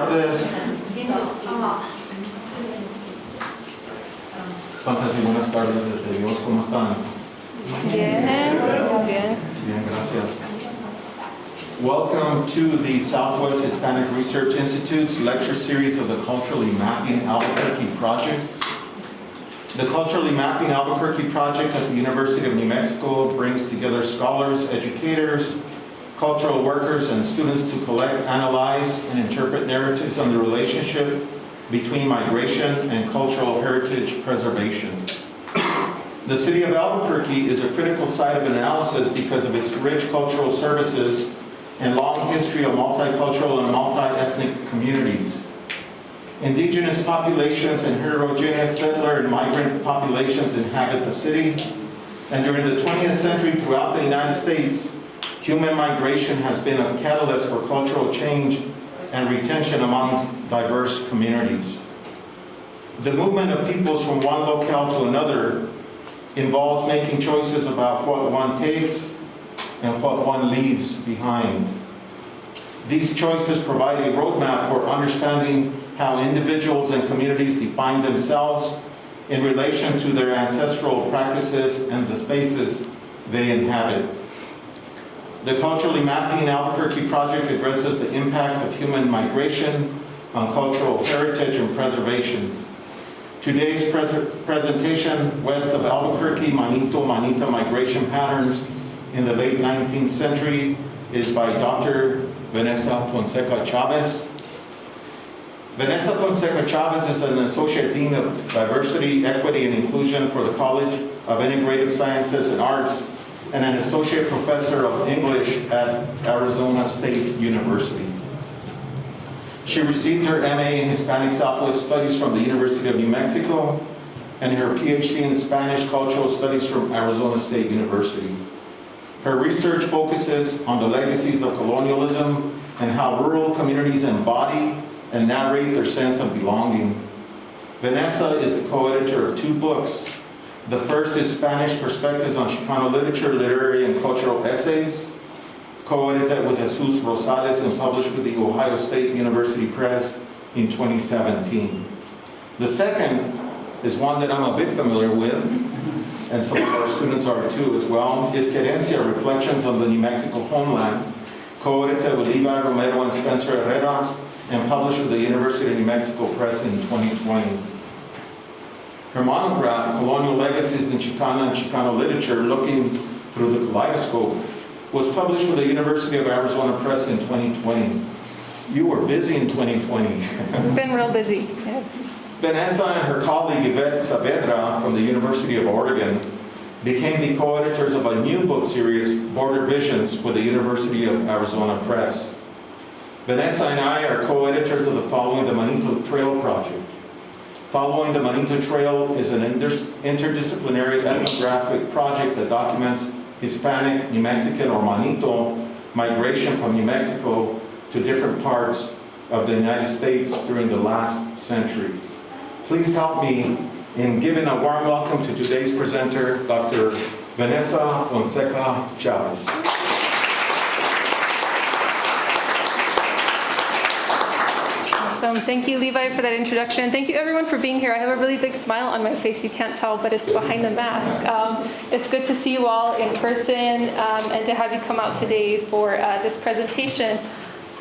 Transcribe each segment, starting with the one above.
tardes. Santas y buenas tardes desde Dios. ¿Cómo están? Bien, bien. Bien, gracias. Welcome to the Southwest Hispanic Research Institute's lecture series of the Culturally Mapping Albuquerque Project. The Culturally Mapping Albuquerque Project at the University of New Mexico brings together scholars, educators, cultural workers, and students to collect, analyze, and interpret narratives on the relationship between migration and cultural heritage preservation. The city of Albuquerque is a critical site of analysis because of its rich cultural services and long history of multicultural and multi-ethnic communities. Indigenous populations and heterogeneous settler and migrant populations inhabit the city, and during the 20th century throughout the United States, human migration has been a catalyst for cultural change and retention amongst diverse communities. The movement of peoples from one locale to another involves making choices about what one takes and what one leaves behind. These choices provide a roadmap for understanding how individuals and communities define themselves in relation to their ancestral practices and the spaces they inhabit. The Culturally Mapping Albuquerque Project addresses the impacts of human migration on cultural heritage and preservation. Today's presentation, West of Albuquerque, Manito Migration Patterns in the late 19th Century, is by Dr. Vanessa Fonseca Chavez. Vanessa Fonseca Chavez is an Associate Dean of Diversity, Equity, and Inclusion for the College of Integrative Sciences and Arts and an Associate Professor of English at Arizona State University. She received her MA in Hispanic Southwest Studies from the University of New Mexico and her PhD in Spanish Cultural Studies from Arizona State University. Her research focuses on the legacies of colonialism and how rural communities embody and narrate their sense of belonging. Vanessa is the co-editor of 2 books. The first is Spanish Perspectives on Chicano Literature, Literary and Cultural Essays, co-edited with Jesus Rosales and published with the Ohio State University Press in 2017. The second is one that I'm a bit familiar with, and some of our students are too as well, is Querencia, Reflections on the New Mexico Homeland, co-edited with Levi Romero and Spencer Herrera, and published with the University of New Mexico Press in 2020. Her monograph, Colonial Legacies in Chicana and Chicano Literature, Looking Through the Kaleidoscope, was published with the University of Arizona Press in 2020. You were busy in 2020. We've been real busy, yes. Vanessa and her colleague Yvette Saavedra from the University of Oregon became the co-editors of a new book series, Border Visions, with the University of Arizona Press. Vanessa and I are co-editors of the Following the Manito Trail project. Following the Manito Trail is an interdisciplinary ethnographic project that documents Hispanic, New Mexican, or Manito migration from New Mexico to different parts of the United States during the last century. Please help me in giving a warm welcome to today's presenter, Dr. Vanessa Fonseca Chavez. Awesome. Thank you, Levi, for that introduction. Thank you, everyone, for being here. I have a really big smile on my face. You can't tell, but it's behind the mask. It's good to see you all in person and to have you come out today for this presentation.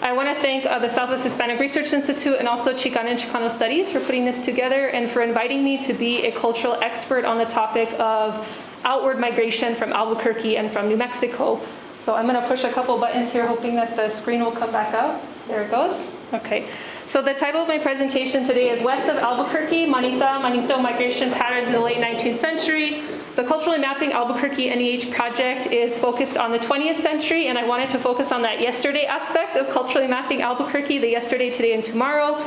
I want to thank the Southwest Hispanic Research Institute and also Chicana and Chicano Studies for putting this together and for inviting me to be a cultural expert on the topic of outward migration from Albuquerque and from New Mexico. So I'm going to push a couple buttons here, hoping that the screen will come back up. There it goes. Okay. So the title of my presentation today is West of Albuquerque, Manito Migration Patterns in the Late 19th Century. The Culturally Mapping Albuquerque NEH project is focused on the 20th century, and I wanted to focus on that yesterday aspect of culturally mapping Albuquerque, the yesterday, today, and tomorrow,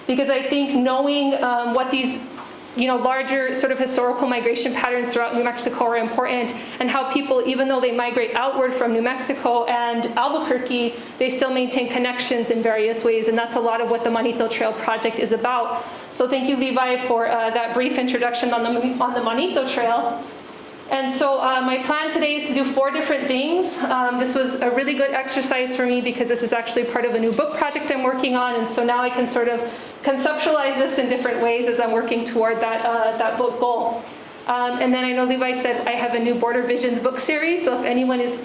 because I think knowing what these larger sort of historical migration patterns throughout New Mexico are important, and how people, even though they migrate outward from New Mexico and Albuquerque, they still maintain connections in various ways, and that's a lot of what the Manito Trail project is about. So thank you, Levi, for that brief introduction on the Manito Trail. And so my plan today is to do 4 different things. This was a really good exercise for me because this is actually part of a new book project I'm working on, and so now I can sort of conceptualize this in different ways as I'm working toward that book goal. And then I know Levi said I have a new Border Visions book series, so if anyone is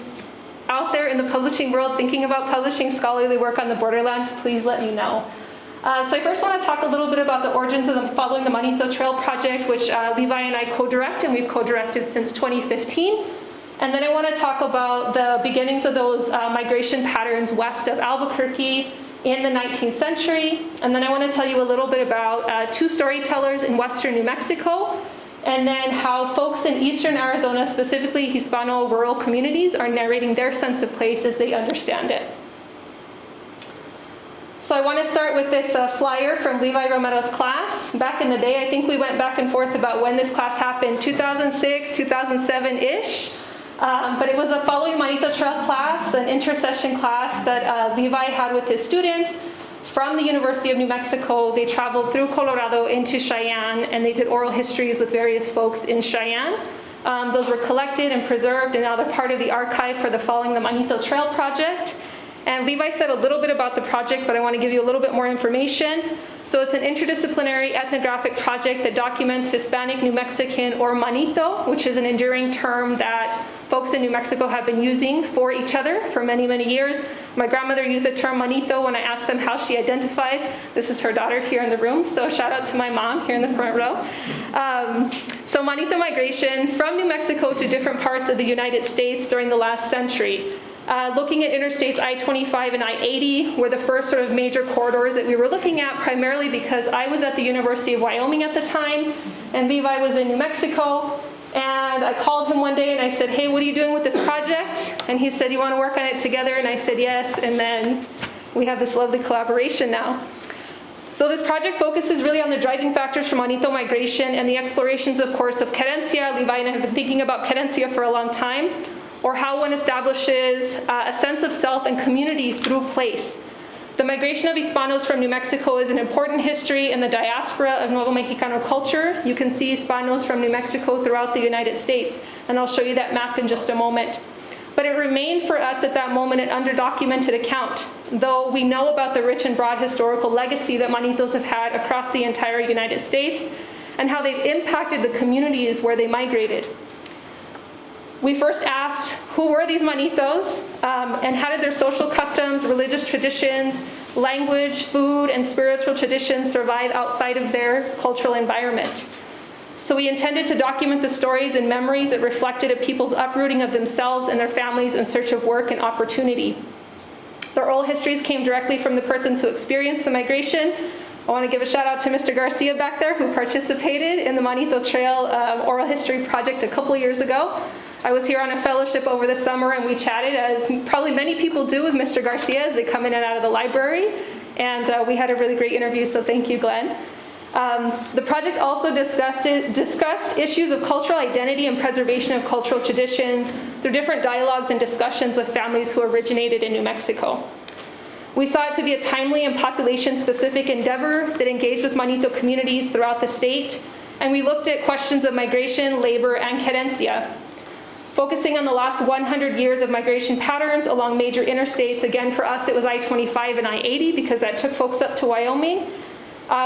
out there in the publishing world thinking about publishing scholarly work on the borderlands, please let me know. So I first want to talk a little bit about the origins of the Following the Manito Trail project, which Levi and I co-direct, and we've co-directed since 2015. And then I want to talk about the beginnings of those migration patterns west of Albuquerque in the 19th century. And then I want to tell you a little bit about 2 storytellers in western New Mexico, and then how folks in eastern Arizona, specifically Hispano rural communities, are narrating their sense of place as they understand it. So I want to start with this flyer from Levi Romero's class. Back in the day, I think we went back and forth about when this class happened, 2006, 2007-ish. But it was a Following Manito Trail class, an intercession class that Levi had with his students from the University of New Mexico. They traveled through Colorado into Cheyenne, and they did oral histories with various folks in Cheyenne. Those were collected and preserved, and now they're part of the archive for the Following the Manito Trail project. And Levi said a little bit about the project, but I want to give you a little bit more information. So it's an interdisciplinary ethnographic project that documents Hispanic, New Mexican, or Manito, which is an enduring term that folks in New Mexico have been using for each other for many, many years. My grandmother used the term Manito when I asked them how she identifies. This is her daughter here in the room, so shout out to my mom here in the front row. So Manito migration from New Mexico to different parts of the United States during the last century. Looking at interstates I-25 and I-80 were the first sort of major corridors that we were looking at, primarily because I was at the University of Wyoming at the time, and Levi was in New Mexico. And I called him one day and I said, hey, what are you doing with this project? And he said, you want to work on it together? And I said, yes. And then we have this lovely collaboration now. So this project focuses really on the driving factors for Manito migration and the explorations, of course, of querencia. Levi and I have been thinking about querencia for a long time, or how one establishes a sense of self and community through place. The migration of Hispanos from New Mexico is an important history in the diaspora of Nuevo Mexicano culture. You can see Hispanos from New Mexico throughout the United States, and I'll show you that map in just a moment. But it remained for us at that moment an underdocumented account, though we know about the rich and broad historical legacy that Manitos have had across the entire United States, and how they've impacted the communities where they migrated. We first asked, who were these Manitos, and how did their social customs, religious traditions, language, food, and spiritual traditions survive outside of their cultural environment? So we intended to document the stories and memories that reflected a people's uprooting of themselves and their families in search of work and opportunity. Their oral histories came directly from the persons who experienced the migration. I want to give a shout out to Mr. Garcia back there, who participated in the Manito Trail oral history project a couple years ago. I was here on a fellowship over the summer, and we chatted, as probably many people do, with Mr. Garcia as they come in and out of the library. And we had a really great interview, so thank you, Glenn. The project also discussed issues of cultural identity and preservation of cultural traditions through different dialogues and discussions with families who originated in New Mexico. We saw it to be a timely and population-specific endeavor that engaged with Manito communities throughout the state, and we looked at questions of migration, labor, and querencia. Focusing on the last 100 years of migration patterns along major interstates. Again, for us, it was I-25 and I-80 because that took folks up to Wyoming.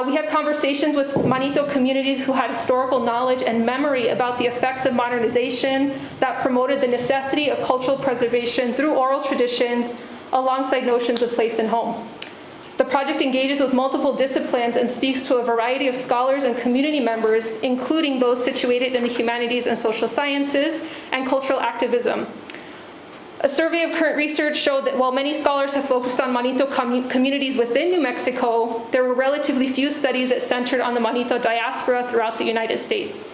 We had conversations with Manito communities who had historical knowledge and memory about the effects of modernization that promoted the necessity of cultural preservation through oral traditions alongside notions of place and home. The project engages with multiple disciplines and speaks to a variety of scholars and community members, including those situated in the humanities and social sciences and cultural activism. A survey of current research showed that while many scholars have focused on Manito communities within New Mexico, there were relatively few studies that centered on the Manito diaspora throughout the United States.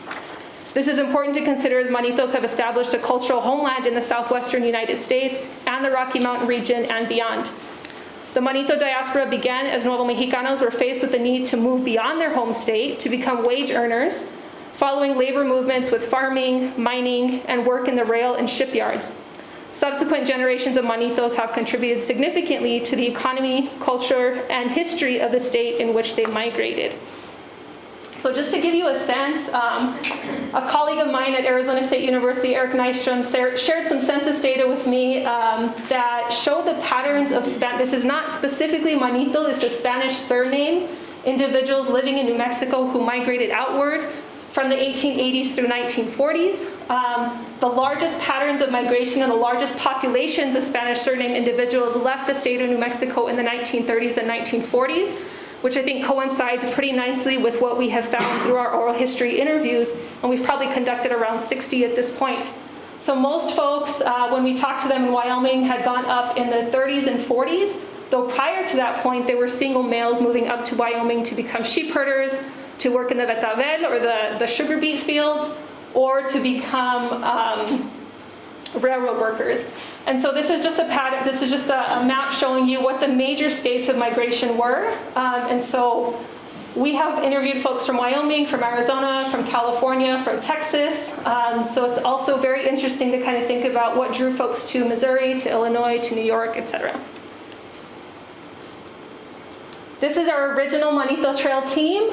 This is important to consider as Manitos have established a cultural homeland in the southwestern United States and the Rocky Mountain region and beyond. The Manito diaspora began as Nuevo Mexicanos were faced with the need to move beyond their home state to become wage earners, following labor movements with farming, mining, and work in the rail and shipyards. Subsequent generations of Manitos have contributed significantly to the economy, culture, and history of the state in which they migrated. So just to give you a sense, a colleague of mine at Arizona State University, Eric Nystrom, shared some census data with me that showed the patterns of This is not specifically Manito, this is Spanish surname individuals living in New Mexico who migrated outward from the 1880s through 1940s. The largest patterns of migration and the largest populations of Spanish surname individuals left the state of New Mexico in the 1930s and 1940s, which I think coincides pretty nicely with what we have found through our oral history interviews, and we've probably conducted around 60 at this point. So most folks, when we talked to them in Wyoming, had gone up in the 30s and 40s, though prior to that point, they were single males moving up to Wyoming to become sheep herders, to work in the betabel, or the sugar beet fields, or to become railroad workers. And so this is just a map showing you what the major states of migration were. And so we have interviewed folks from Wyoming, from Arizona, from California, from Texas. So it's also very interesting to kind of think about what drew folks to Missouri, to Illinois, to New York, etc. This is our original Manito Trail team.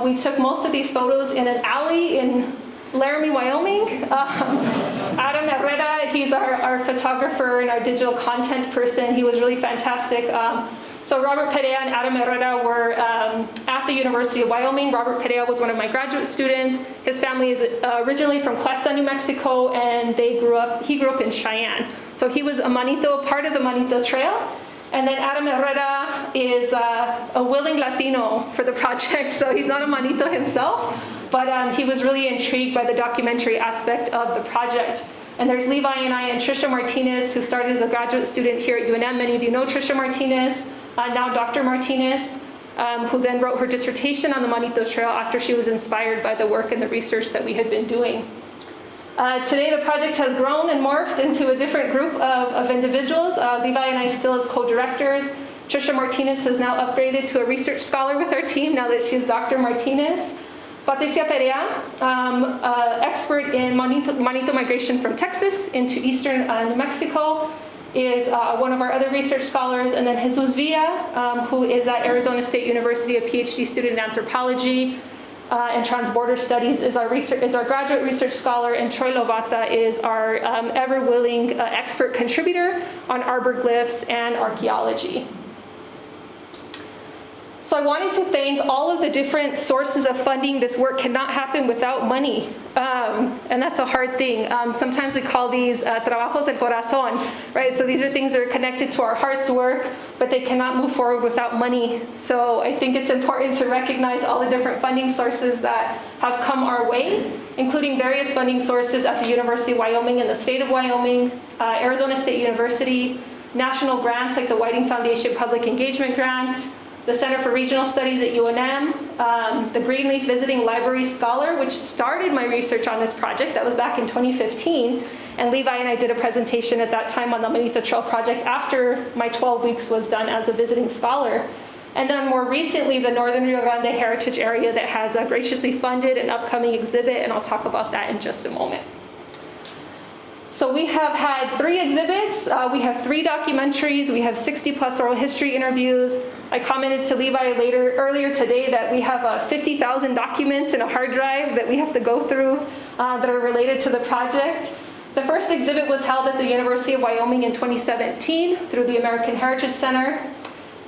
We took most of these photos in an alley in Laramie, Wyoming. Adam Herrera, he's our photographer and our digital content person. He was really fantastic. So Robert Perea and Adam Herrera were at the University of Wyoming. Robert Perea was one of my graduate students. His family is originally from Cuesta, New Mexico, and he grew up in Cheyenne. So he was a Manito, part of the Manito Trail. And then Adam Herrera is a willing Latino for the project, so he's not a Manito himself, but he was really intrigued by the documentary aspect of the project. And there's Levi and I and Trisha Martinez, who started as a graduate student here at UNM. Many of you know Trisha Martinez, now Dr. Martinez, who then wrote her dissertation on the Manito Trail after she was inspired by the work and the research that we had been doing. Today the project has grown and morphed into a different group of individuals. Levi and I still as co-directors. Trisha Martinez has now upgraded to a research scholar with our team now that she's Dr. Martinez. Patricia Perea, expert in Manito migration from Texas into eastern New Mexico, is one of our other research scholars. And then Jesus Villa, who is at Arizona State University, a PhD student in anthropology and transborder studies, is our graduate research scholar, and Troy Lovata is our ever-willing expert contributor on arbor glyphs and archaeology. So I wanted to thank all of the different sources of funding. This work cannot happen without money, and that's a hard thing. Sometimes we call these trabajos del corazón, right? So these are things that are connected to our heart's work, but they cannot move forward without money. So I think it's important to recognize all the different funding sources that have come our way, including various funding sources at the University of Wyoming and the state of Wyoming, Arizona State University, national grants like the Whiting Foundation Public Engagement Grant, the Center for Regional Studies at UNM, the Greenleaf Visiting Library Scholar, which started my research on this project. That was back in 2015. And Levi and I did a presentation at that time on the Manito Trail project after my 12 weeks was done as a visiting scholar. And then more recently, the Northern Rio Grande Heritage Area that has graciously funded an upcoming exhibit, and I'll talk about that in just a moment. So we have had 3 exhibits, we have 3 documentaries, we have 60 plus oral history interviews. I commented to Levi earlier today that we have 50,000 documents in a hard drive that we have to go through that are related to the project. The first exhibit was held at the University of Wyoming in 2017 through the American Heritage Center.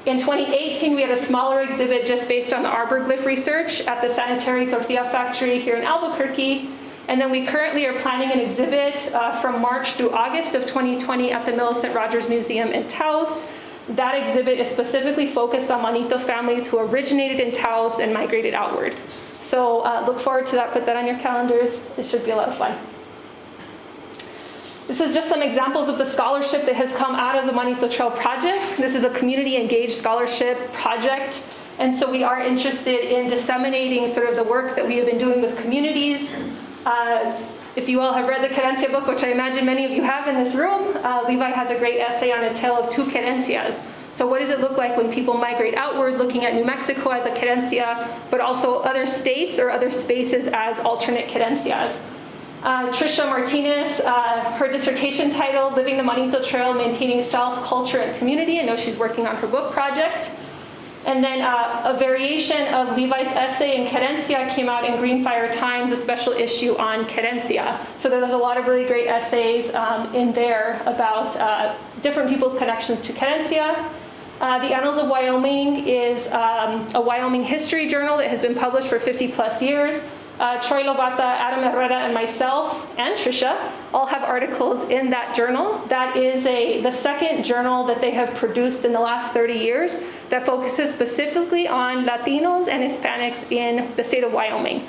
In 2018, we had a smaller exhibit just based on the arbor glyph research at the Sanitary Tortilla Factory here in Albuquerque. And then we currently are planning an exhibit from March through August of 2020 at the Millicent Rogers Museum in Taos. That exhibit is specifically focused on Manito families who originated in Taos and migrated outward. So look forward to that, put that on your calendars. It should be a lot of fun. This is just some examples of the scholarship that has come out of the Manito Trail project. This is a community engaged scholarship project. And so we are interested in disseminating sort of the work that we have been doing with communities. If you all have read the Querencia book, which I imagine many of you have in this room, Levi has a great essay on a tale of 2 querencias. So what does it look like when people migrate outward, looking at New Mexico as a querencia, but also other states or other spaces as alternate querencias? Trisha Martinez, her dissertation title, Living the Manito Trail, Maintaining Self, Culture, and Community. I know she's working on her book project. And then a variation of Levi's essay in Querencia came out in Greenfire Times, a special issue on Querencia. So there's a lot of really great essays in there about different people's connections to Querencia. The Annals of Wyoming is a Wyoming history journal that has been published for 50 plus years. Troy Lobata, Adam Herrera, and myself, and Trisha, all have articles in that journal. That is the second journal that they have produced in the last 30 years that focuses specifically on Latinos and Hispanics in the state of Wyoming.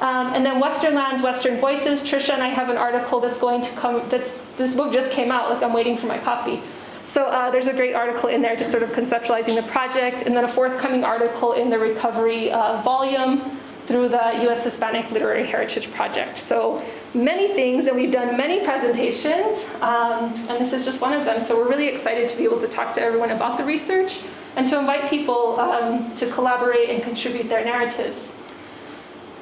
And then Western Lands, Western Voices. Trisha and I have an article that's going to come, this book just came out, like I'm waiting for my copy. So there's a great article in there just sort of conceptualizing the project, and then a forthcoming article in the recovery volume through the U.S. Hispanic Literary Heritage Project. So many things, and we've done many presentations, and this is just one of them. So we're really excited to be able to talk to everyone about the research and to invite people to collaborate and contribute their narratives.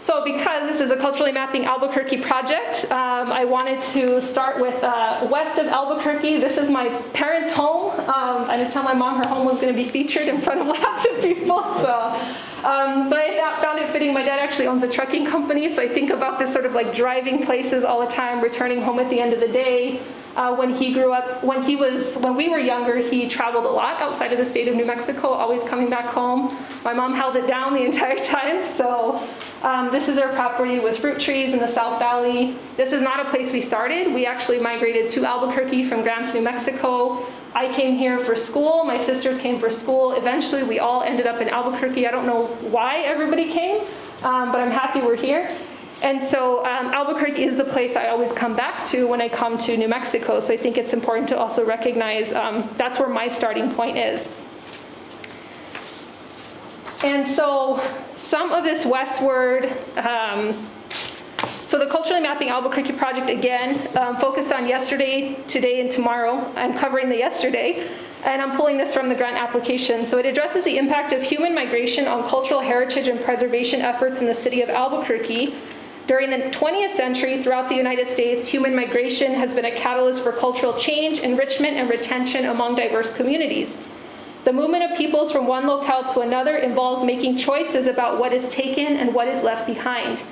So because this is a culturally mapping Albuquerque project, I wanted to start with west of Albuquerque. This is my parents' home. I didn't tell my mom her home was going to be featured in front of lots of people. So, but I found it fitting. My dad actually owns a trucking company, so I think about this sort of like driving places all the time, returning home at the end of the day. When he grew up, when we were younger, he traveled a lot outside of the state of New Mexico, always coming back home. My mom held it down the entire time. So this is our property with fruit trees in the South Valley. This is not a place we started. We actually migrated to Albuquerque from Grants, New Mexico. I came here for school. My sisters came for school. Eventually, we all ended up in Albuquerque. I don't know why everybody came, but I'm happy we're here. And so Albuquerque is the place I always come back to when I come to New Mexico. So I think it's important to also recognize that's where my starting point is. And so some of this westward, so the Culturally Mapping Albuquerque project, again, focused on yesterday, today, and tomorrow. I'm covering the yesterday, and I'm pulling this from the grant application. So it addresses the impact of human migration on cultural heritage and preservation efforts in the city of Albuquerque. During the 20th century, throughout the United States, human migration has been a catalyst for cultural change, enrichment, and retention among diverse communities. The movement of peoples from one locale to another involves making choices about what is taken and what is left behind.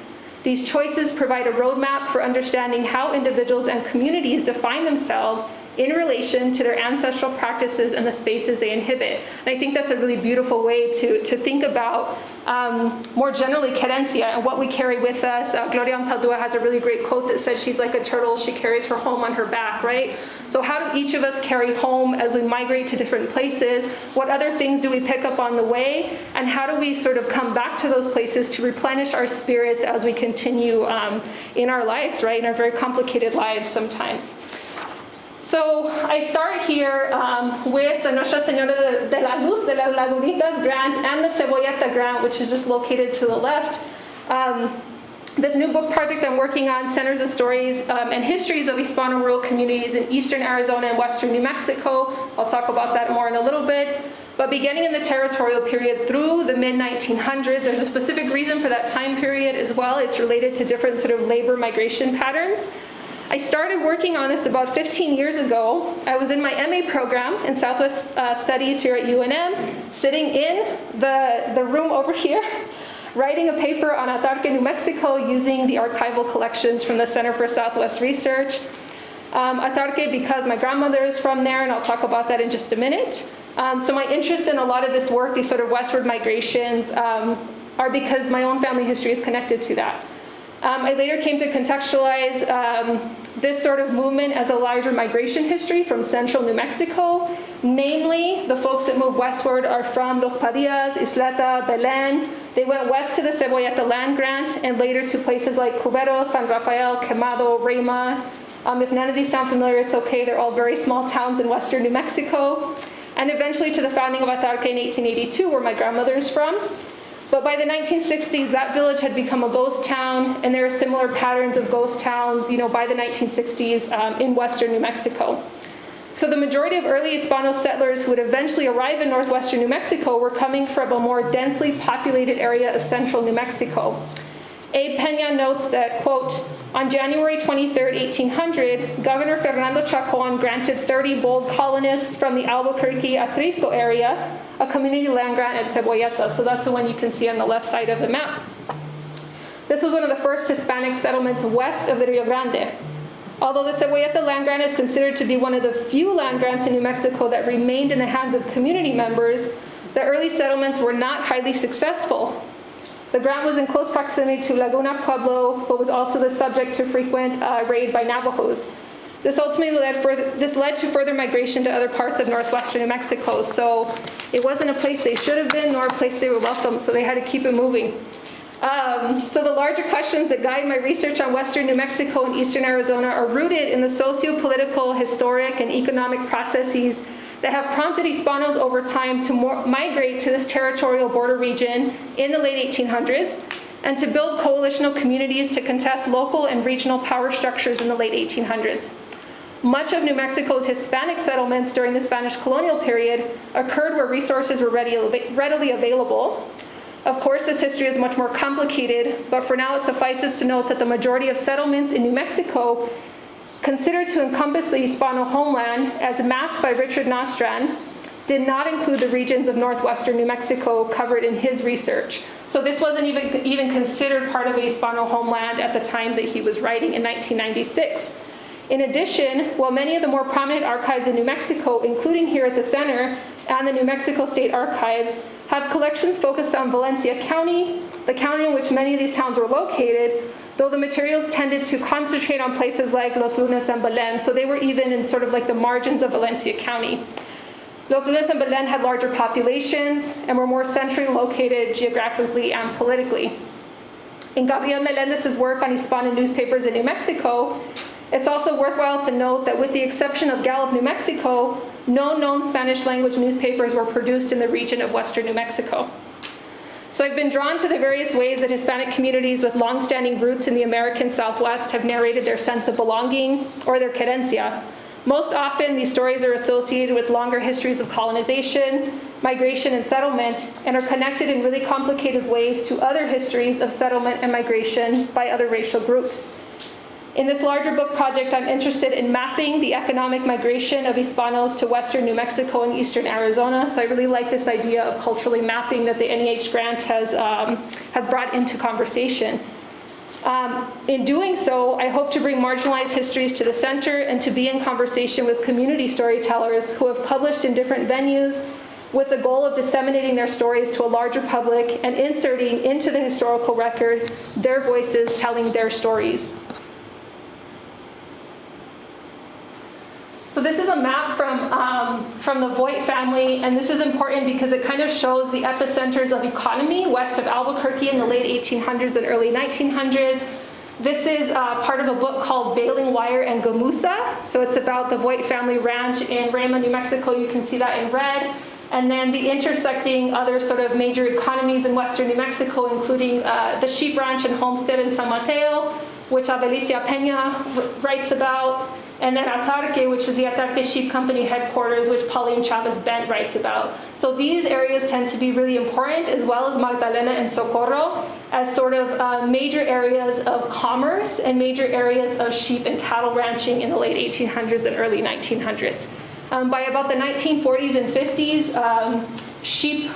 These choices provide a roadmap for understanding how individuals and communities define themselves in relation to their ancestral practices and the spaces they inhabit. And I think that's a really beautiful way to think about more generally Querencia and what we carry with us. Gloria Anzaldúa has a really great quote that says she's like a turtle, she carries her home on her back, right? So how do each of us carry home as we migrate to different places? What other things do we pick up on the way? And how do we sort of come back to those places to replenish our spirits as we continue in our lives, right? In our very complicated lives sometimes. So I start here with the Nuestra Señora de la Luz de las Lagunitas grant and the Cebolleta grant, which is just located to the left. This new book project I'm working on centers the stories and histories of Hispano rural communities in eastern Arizona and western New Mexico. I'll talk about that more in a little bit. But beginning in the territorial period through the mid-1900s, there's a specific reason for that time period as well. It's related to different sort of labor migration patterns. I started working on this about 15 years ago. I was in my MA program in Southwest Studies here at UNM, sitting in the room over here, writing a paper on Atarque, New Mexico, using the archival collections from the Center for Southwest Research. Atarque because my grandmother is from there, and I'll talk about that in just a minute. So my interest in a lot of this work, these sort of westward migrations, are because my own family history is connected to that. I later came to contextualize this sort of movement as a larger migration history from central New Mexico. Namely, the folks that moved westward are from Los Padillas, Isleta, Belen. They went west to the Cebolleta land grant and later to places like Cubero, San Rafael, Quemado, Reyma. If none of these sound familiar, it's okay. They're all very small towns in western New Mexico. And eventually to the founding of Atarque in 1882, where my grandmother is from. But by the 1960s, that village had become a ghost town, and there are similar patterns of ghost towns, by the 1960s in western New Mexico. So the majority of early Hispano settlers who would eventually arrive in northwestern New Mexico were coming from a more densely populated area of central New Mexico. Abe Pena notes that, quote, on January 23, 1800, Governor Fernando Chacon granted 30 bold colonists from the Albuquerque Atrisco area a community land grant at Cebolleta. So that's the one you can see on the left side of the map. This was one of the first Hispanic settlements west of the Rio Grande. Although the Cebolleta land grant is considered to be one of the few land grants in New Mexico that remained in the hands of community members, the early settlements were not highly successful. The grant was in close proximity to Laguna Pueblo, but was also the subject to frequent raid by Navajos. This ultimately led to further migration to other parts of northwestern New Mexico. So it wasn't a place they should have been, nor a place they were welcome, so they had to keep it moving. So the larger questions that guide my research on western New Mexico and eastern Arizona are rooted in the socio-political, historic, and economic processes that have prompted Hispanos over time to migrate to this territorial border region in the late 1800s and to build coalitional communities to contest local and regional power structures in the late 1800s. Much of New Mexico's Hispanic settlements during the Spanish colonial period occurred where resources were readily available. Of course, this history is much more complicated, but for now it suffices to note that the majority of settlements in New Mexico considered to encompass the Hispano homeland as mapped by Richard Nostran did not include the regions of northwestern New Mexico covered in his research. So this wasn't even considered part of a Hispano homeland at the time that he was writing in 1996. In addition, while many of the more prominent archives in New Mexico, including here at the center and the New Mexico State Archives, have collections focused on Valencia County, the county in which many of these towns were located, though the materials tended to concentrate on places like Los Lunes and Belen, so they were even in sort of like the margins of Valencia County. Los Lunes and Belen had larger populations and were more centrally located geographically and politically. In Gabriel Melendez's work on Hispano newspapers in New Mexico, it's also worthwhile to note that with the exception of Gallup, New Mexico, no known Spanish language newspapers were produced in the region of western New Mexico. So I've been drawn to the various ways that Hispanic communities with long-standing roots in the American Southwest have narrated their sense of belonging or their querencia. Most often, these stories are associated with longer histories of colonization, migration, and settlement, and are connected in really complicated ways to other histories of settlement and migration by other racial groups. In this larger book project, I'm interested in mapping the economic migration of Hispanos to western New Mexico and eastern Arizona. So I really like this idea of culturally mapping that the NEH grant has brought into conversation. In doing so, I hope to bring marginalized histories to the center and to be in conversation with community storytellers who have published in different venues with the goal of disseminating their stories to a larger public and inserting into the historical record their voices telling their stories. So this is a map from the Voigt family, and this is important because it kind of shows the epicenters of economy west of Albuquerque in the late 1800s and early 1900s. This is part of a book called Baling Wire and Gamusa. So it's about the Voigt family ranch in Rama, New Mexico. You can see that in red. And then the intersecting other sort of major economies in western New Mexico, including the sheep ranch and homestead in San Mateo, which Abelicia Pena writes about. And then Atarque, which is the Atarque Sheep Company headquarters, which Pauline Chavez Bent writes about. So these areas tend to be really important, as well as Magdalena and Socorro, as sort of major areas of commerce and major areas of sheep and cattle ranching in the late 1800s and early 1900s. By about the 1940s and 50s, sheep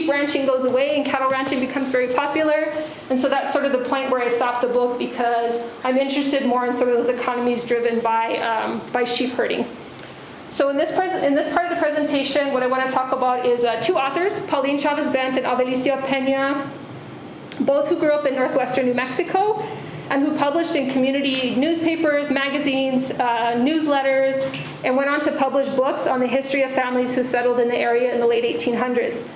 ranching goes away and cattle ranching becomes very popular. And so that's sort of the point where I stopped the book, because I'm interested more in sort of those economies driven by sheep herding. So in this part of the presentation, what I want to talk about is two authors, Pauline Chavez Bent and Abelicia Pena, both who grew up in northwestern New Mexico and who published in community newspapers, magazines, newsletters, and went on to publish books on the history of families who settled in the area in the late 1800s.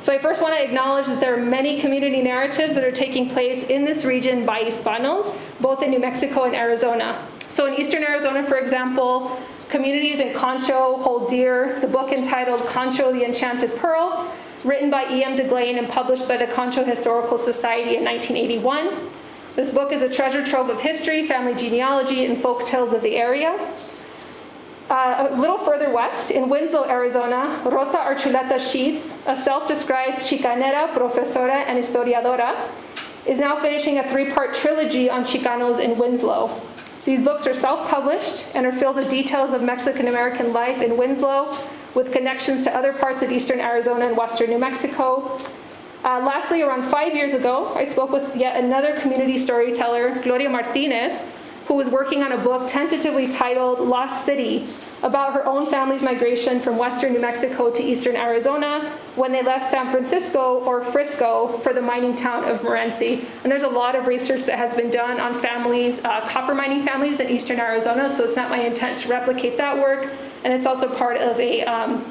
So I first want to acknowledge that there are many community narratives that are taking place in this region by Hispanos, both in New Mexico and Arizona. So in eastern Arizona, for example, communities in Concho hold dear the book entitled Concho, the Enchanted Pearl, written by E.M. DeGlane and published by the Concho Historical Society in 1981. This book is a treasure trove of history, family genealogy, and folk tales of the area. A little further west, in Winslow, Arizona, Rosa Archuleta Sheets, a self-described Chicanera, profesora, and historiadora, is now finishing a 3-part trilogy on Chicanos in Winslow. These books are self-published and are filled with details of Mexican-American life in Winslow, with connections to other parts of eastern Arizona and western New Mexico. Lastly, around 5 years ago, I spoke with yet another community storyteller, Gloria Martinez, who was working on a book tentatively titled Lost City, about her own family's migration from western New Mexico to eastern Arizona when they left San Francisco or Frisco for the mining town of Morenci. And there's a lot of research that has been done on families, copper mining families in eastern Arizona, so it's not my intent to replicate that work. And it's also part of a,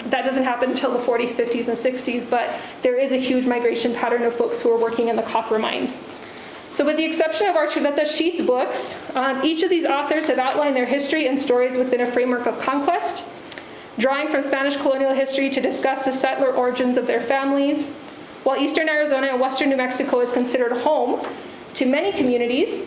that doesn't happen until the 40s, 50s, and 60s, but there is a huge migration pattern of folks who are working in the copper mines. So with the exception of Archuleta Sheets' books, each of these authors have outlined their history and stories within a framework of conquest, drawing from Spanish colonial history to discuss the settler origins of their families. While eastern Arizona and western New Mexico is considered home to many communities,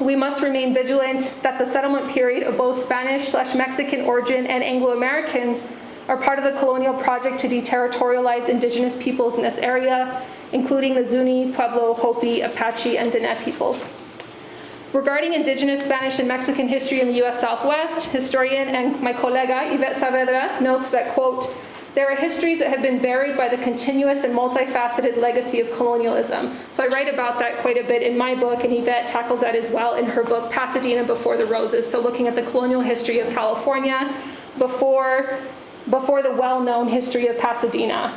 we must remain vigilant that the settlement period of both Spanish/Mexican origin and Anglo-Americans are part of the colonial project to deterritorialize indigenous peoples in this area, including the Zuni, Pueblo, Hopi, Apache, and Diné peoples. Regarding indigenous Spanish and Mexican history in the U.S. Southwest, historian and my colega Yvette Saavedra notes that, quote, there are histories that have been buried by the continuous and multifaceted legacy of colonialism. So I write about that quite a bit in my book, and Yvette tackles that as well in her book, Pasadena Before the Roses. So looking at the colonial history of California before the well-known history of Pasadena.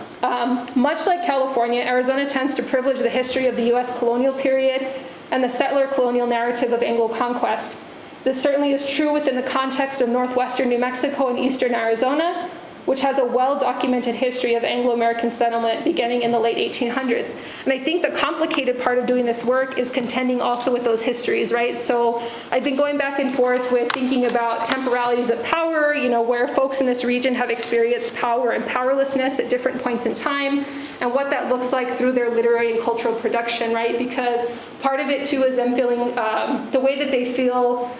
Much like California, Arizona tends to privilege the history of the U.S. colonial period and the settler colonial narrative of Anglo conquest. This certainly is true within the context of northwestern New Mexico and eastern Arizona, which has a well-documented history of Anglo-American settlement beginning in the late 1800s. And I think the complicated part of doing this work is contending also with those histories, right? So I've been going back and forth with thinking about temporalities of power, you know, where folks in this region have experienced power and powerlessness at different points in time, and what that looks like through their literary and cultural production, right? Because part of it too is them feeling the way that they feel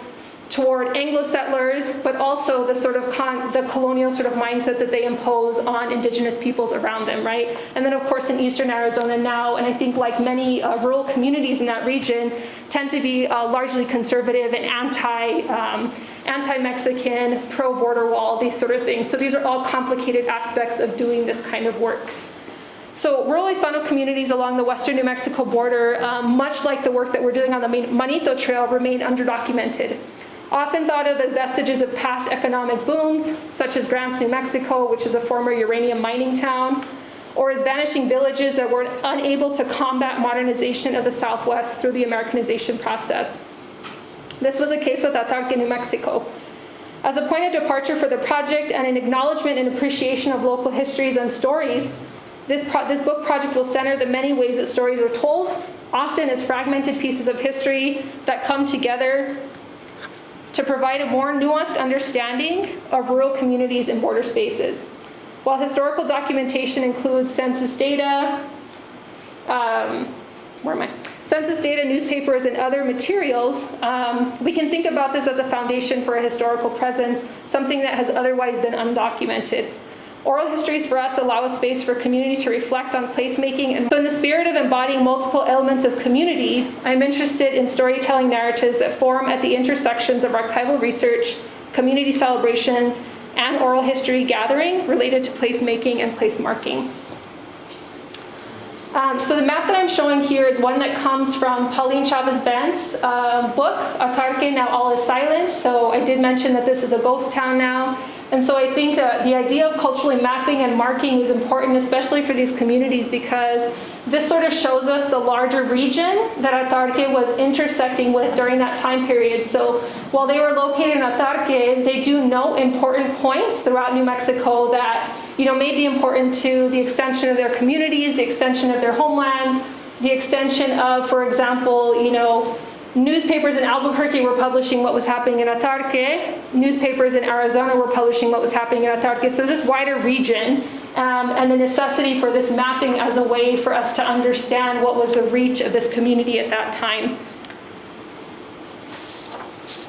toward Anglo settlers, but also the sort of the colonial sort of mindset that they impose on indigenous peoples around them, right? And then of course in eastern Arizona now, and I think like many rural communities in that region, tend to be largely conservative and anti-Mexican, pro-border wall, these sort of things. So these are all complicated aspects of doing this kind of work. So rural Hispano communities along the western New Mexico border, much like the work that we're doing on the Manito Trail, remain underdocumented. Often thought of as vestiges of past economic booms, such as Grants, New Mexico, which is a former uranium mining town, or as vanishing villages that were unable to combat modernization of the Southwest through the Americanization process. This was the case with Albuquerque, New Mexico. As a point of departure for the project and an acknowledgement and appreciation of local histories and stories, this book project will center the many ways that stories are told, often as fragmented pieces of history that come together to provide a more nuanced understanding of rural communities and border spaces. While historical documentation includes census data, census data, newspapers, and other materials, we can think about this as a foundation for a historical presence, something that has otherwise been undocumented. Oral histories for us allow a space for community to reflect on placemaking. And so in the spirit of embodying multiple elements of community, I'm interested in storytelling narratives that form at the intersections of archival research, community celebrations, and oral history gathering related to placemaking and place marking. So the map that I'm showing here is one that comes from Pauline Chavez-Bent's book, Albuquerque, Now All Is Silent. So I did mention that this is a ghost town now. And so I think that the idea of culturally mapping and marking is important, especially for these communities, because this sort of shows us the larger region that Albuquerque was intersecting with during that time period. So while they were located in Albuquerque, they do know important points throughout New Mexico that, you know, may be important to the extension of their communities, the extension of their homelands, the extension of, for example, you know, newspapers in Albuquerque were publishing what was happening in Albuquerque. Newspapers in Arizona were publishing what was happening in Albuquerque. So this wider region and the necessity for this mapping as a way for us to understand what was the reach of this community at that time.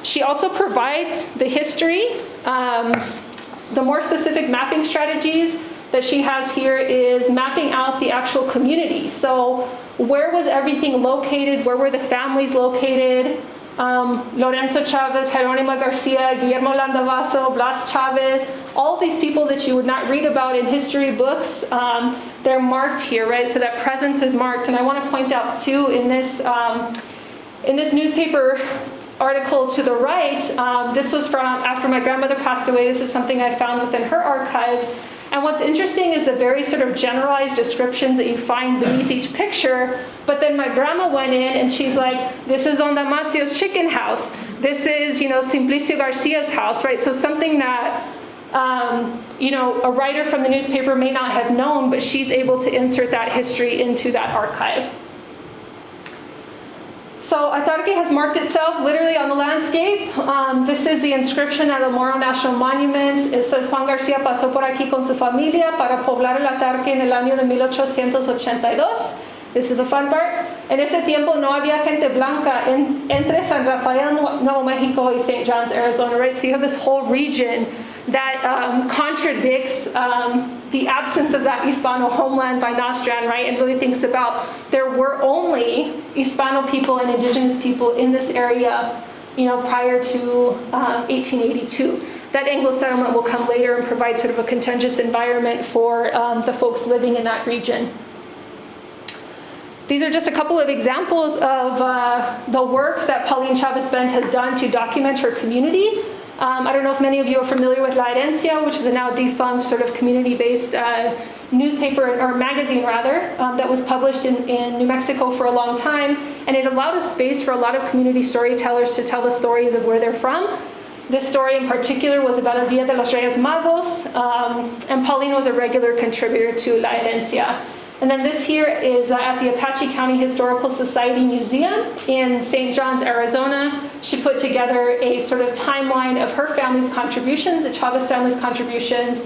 She also provides the history, the more specific mapping strategies that she has here is mapping out the actual community. So where was everything located? Where were the families located? Lorenzo Chavez, Jeronimo Garcia, Guillermo Landavaso, Blas Chavez, all of these people that you would not read about in history books, they're marked here, right? So that presence is marked. And I want to point out too, in this newspaper article to the right, this was from after my grandmother passed away. This is something I found within her archives. And what's interesting is the very sort of generalized descriptions that you find beneath each picture. But then my grandma went in and she's like, this is Don Damasio's chicken house. This is, Simplicio Garcia's house, right? So something that, a writer from the newspaper may not have known, but she's able to insert that history into that archive. So Atarque has marked itself literally on the landscape. This is the inscription at the Moro National Monument. It says, Juan García pasó por aquí con su familia para poblar el Atarque en el año de 1882. This is the fun part. En ese tiempo no había gente blanca entre San Rafael, Nuevo Mexico, y St. John's, Arizona, right? So you have this whole region that contradicts the absence of that Hispano homeland by Nostran, right? And really thinks about there were only Hispano people and indigenous people in this area, prior to 1882. That Anglo settlement will come later and provide sort of a contentious environment for the folks living in that region. These are just a couple of examples of the work that Pauline Chavez Bent has done to document her community. I don't know if many of you are familiar with La Herencia, which is a now defunct sort of community-based newspaper, or magazine rather, that was published in New Mexico for a long time. And it allowed a space for a lot of community storytellers to tell the stories of where they're from. This story in particular was about El Dia de los Reyes Magos, and Pauline was a regular contributor to La Herencia. And then this here is at the Apache County Historical Society Museum in St. John's, Arizona. She put together a sort of timeline of her family's contributions, the Chavez family's contributions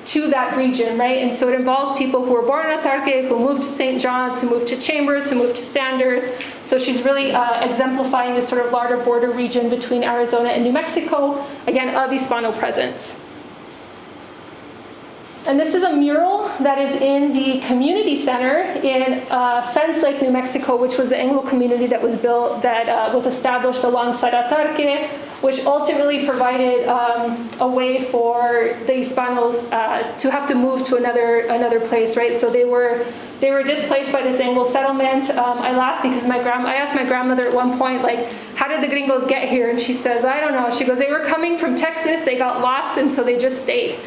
to that region, right? And so it involves people who were born in Atarque, who moved to St. John's, who moved to Chambers, who moved to Sanders. So she's really exemplifying this sort of larger border region between Arizona and New Mexico, again, of Hispano presence. And this is a mural that is in the community center in Fence Lake, New Mexico, which was the Anglo community that was built, that was established alongside Atarque, which ultimately provided a way for the Hispanos to have to move to another place, right? So they were displaced by this Anglo settlement. I laugh because I asked my grandmother at one point, like, how did the gringos get here? And she says, I don't know. She goes, they were coming from Texas, they got lost, and so they just stayed.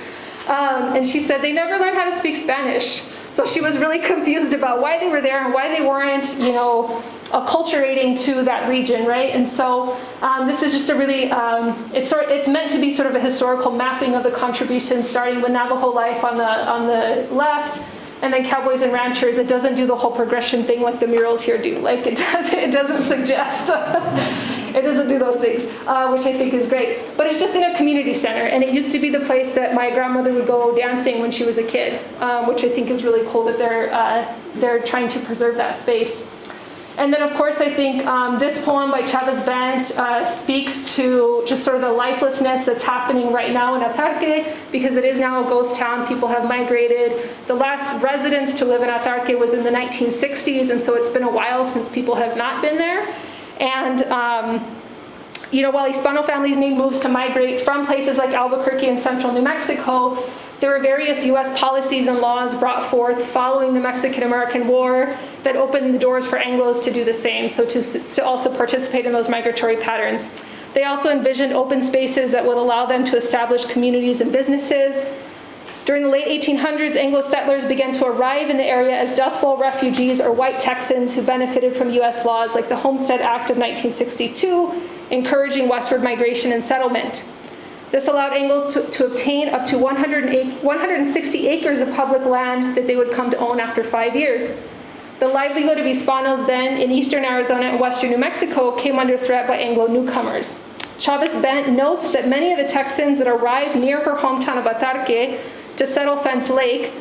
And she said they never learned how to speak Spanish. So she was really confused about why they were there and why they weren't, acculturating to that region, right? And so this is just a really, it's meant to be sort of a historical mapping of the contributions, starting with Navajo life on the left, and then cowboys and ranchers. It doesn't do the whole progression thing like the murals here do. Like it doesn't suggest. It doesn't do those things, which I think is great. But it's just in a community center, and it used to be the place that my grandmother would go dancing when she was a kid, which I think is really cool that they're trying to preserve that space. And then, of course, I think this poem by Chavez Bent speaks to just sort of the lifelessness that's happening right now in Atarque, because it is now a ghost town. People have migrated. The last residents to live in Atarque was in the 1960s, and so it's been a while since people have not been there. And, while Hispano families made moves to migrate from places like Albuquerque and central New Mexico, there were various U.S. policies and laws brought forth following the Mexican-American War that opened the doors for Anglos to do the same, so to also participate in those migratory patterns. They also envisioned open spaces that would allow them to establish communities and businesses. During the late 1800s, Anglo settlers began to arrive in the area as Dust Bowl refugees or white Texans who benefited from U.S. laws like the Homestead Act of 1962, encouraging westward migration and settlement. This allowed Anglos to obtain up to 160 acres of public land that they would come to own after 5 years. The livelihood of Hispanos then in eastern Arizona and western New Mexico came under threat by Anglo newcomers. Chavez Bent notes that many of the Texans that arrived near her hometown of Atarque to settle Fence Lake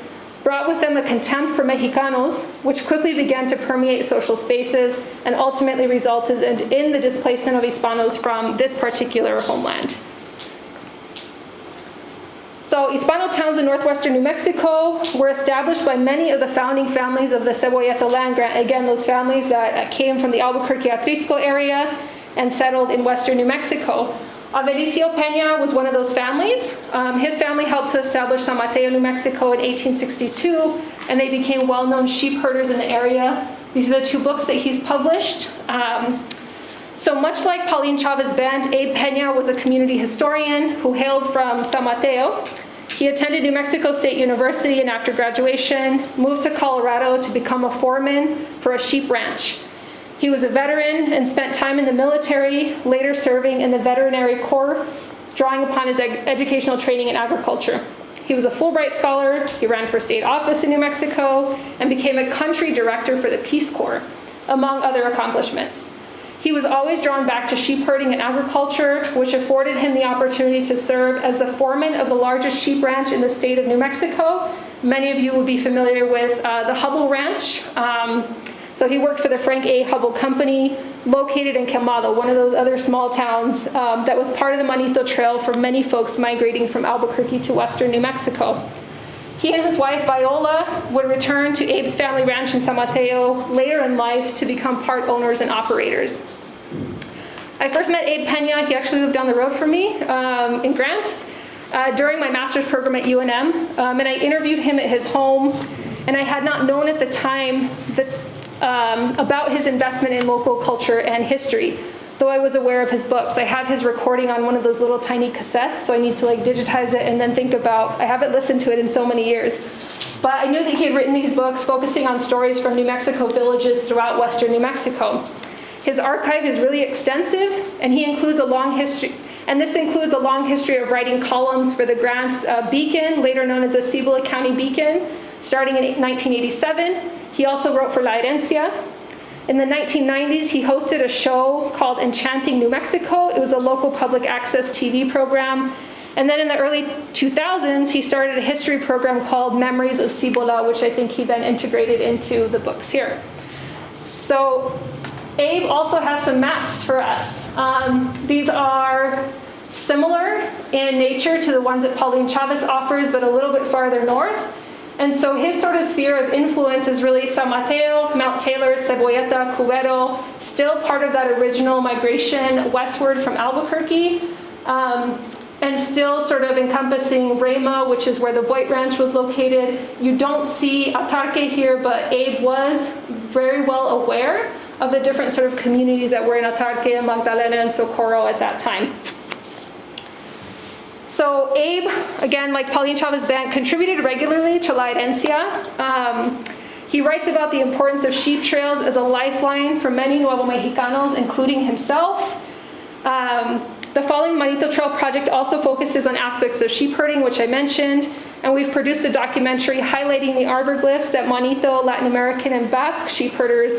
brought with them a contempt for Mexicanos, which quickly began to permeate social spaces and ultimately resulted in the displacement of Hispanos from this particular homeland. So So Hispano towns in northwestern New Mexico were established by many of the founding families of the Cebolleta land grant. Again, those families that came from the Albuquerque Atrisco area and settled in western New Mexico. Avelicio Peña was one of those families. His family helped to establish San Mateo, New Mexico in 1862, and they became well-known sheep herders in the area. These are the two books that he's published. So much like Pauline Chavez Bent, Abe Peña was a community historian who hailed from San Mateo. He attended New Mexico State University, and after graduation, moved to Colorado to become a foreman for a sheep ranch. He was a veteran and spent time in the military, later serving in the Veterinary Corps, drawing upon his educational training in agriculture. He was a Fulbright scholar, he ran for state office in New Mexico, and became a country director for the Peace Corps, among other accomplishments. He was always drawn back to sheep herding and agriculture, which afforded him the opportunity to serve as the foreman of the largest sheep ranch in the state of New Mexico. Many of you will be familiar with the Hubble Ranch. So he worked for the Frank A. Hubble Company, located in Quemado, one of those other small towns that was part of the Manito Trail for many folks migrating from Albuquerque to western New Mexico. He and his wife, Viola, would return to Abe's family ranch in San Mateo later in life to become part owners and operators. I first met Abe Peña. He actually lived down the road from me in Grants during my master's program at UNM, and I interviewed him at his home, and I had not known at the time that, about his investment in local culture and history, though I was aware of his books. I have his recording on one of those little tiny cassettes, so I need to digitize it and then think about, I haven't listened to it in so many years. But I knew that he had written these books focusing on stories from New Mexico villages throughout western New Mexico. His archive is really extensive, and he includes a long history, and this includes a long history of writing columns for the Grants Beacon, later known as the Cibola County Beacon, starting in 1987. He also wrote for La Herencia. In the 1990s, he hosted a show called Enchanting New Mexico. It was a local public access TV program. And then in the early 2000s, he started a history program called Memories of Cibola, which I think he then integrated into the books here. So Abe also has some maps for us. These are similar in nature to the ones that Pauline Chavez offers, but a little bit farther north. And so his sort of sphere of influence is really San Mateo, Mount Taylor, Cebolleta, Cubero, still part of that original migration westward from Albuquerque, and still sort of encompassing Rema, which is where the Voigt Ranch was located. You don't see Atarque here, but Abe was very well aware of the different sort of communities that were in Atarque, Magdalena, and Socorro at that time. So Abe, again, like Pauline Chavez Bent, contributed regularly to La Herencia. He writes about the importance of sheep trails as a lifeline for many Nuevo Mexicanos, including himself. The following Manito Trail project also focuses on aspects of sheep herding, which I mentioned, and we've produced a documentary highlighting the arbor glyphs that Manito, Latin American, and Basque sheep herders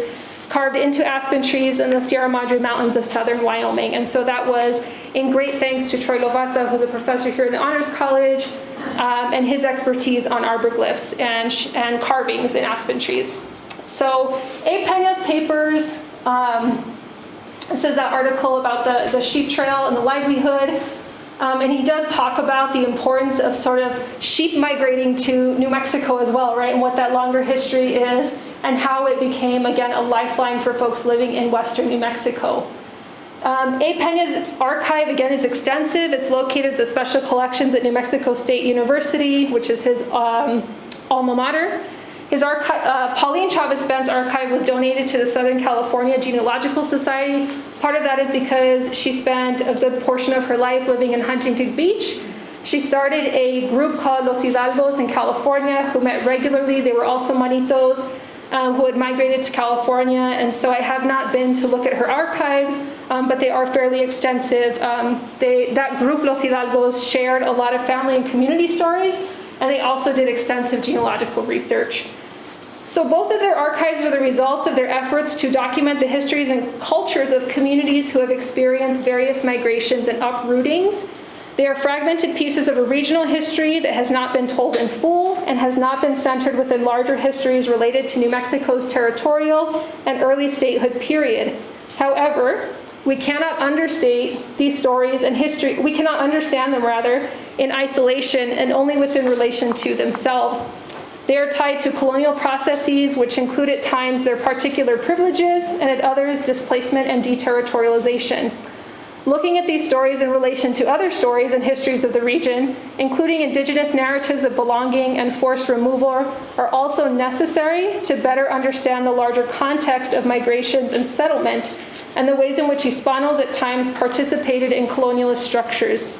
carved into aspen trees in the Sierra Madre Mountains of southern Wyoming. And so that was in great thanks to Troy Lovata, who's a professor here in the Honors College, and his expertise on arbor glyphs and carvings in aspen trees. So Abe Peña's papers, this is that article about the sheep trail and the livelihood. And he does talk about the importance of sort of sheep migrating to New Mexico as well, right? And what that longer history is, and how it became, again, a lifeline for folks living in western New Mexico. Abe Peña's archive, again, is extensive. It's located at the Special Collections at New Mexico State University, which is his alma mater. His archive, Pauline Chavez Bent's archive was donated to the Southern California Genealogical Society. Part of that is because she spent a good portion of her life living in Huntington Beach. She started a group called Los Hidalgos in California who met regularly. They were also Manitos who had migrated to California. And so I have not been to look at her archives, but they are fairly extensive. That group, Los Hidalgos, shared a lot of family and community stories, and they also did extensive genealogical research. So both of their archives are the results of their efforts to document the histories and cultures of communities who have experienced various migrations and uprootings. They are fragmented pieces of a regional history that has not been told in full and has not been centered within larger histories related to New Mexico's territorial and early statehood period. However, We cannot understate these stories and history. We cannot understand them, rather, in isolation and only within relation to themselves. They are tied to colonial processes, which include at times their particular privileges and at others displacement and deterritorialization. Looking at these stories in relation to other stories and histories of the region, including indigenous narratives of belonging and forced removal, are also necessary to better understand the larger context of migrations and settlement and the ways in which Hispanos at times participated in colonialist structures.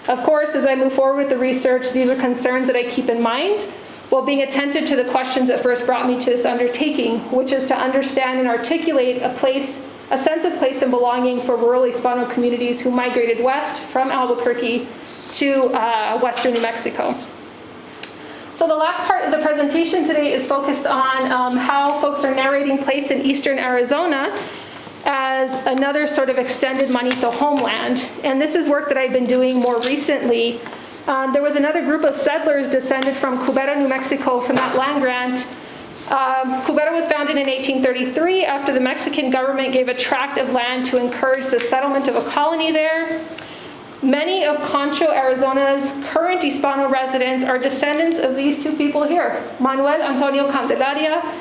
Of course, as I move forward with the research, these are concerns that I keep in mind while being attentive to the questions that first brought me to this undertaking, which is to understand and articulate a sense of place and belonging for rural Hispano communities who migrated west from Albuquerque to western New Mexico. So the last part of the presentation today is focused on how folks are narrating place in eastern Arizona as another sort of extended Manito homeland. And this is work that I've been doing more recently. There was another group of settlers descended from Cubero, New Mexico, from that land grant. Cubero was founded in 1833 after the Mexican government gave a tract of land to encourage the settlement of a colony there. Many of Concho, Arizona's current Hispano residents are descendants of these two people here, Manuel Antonio Candelaria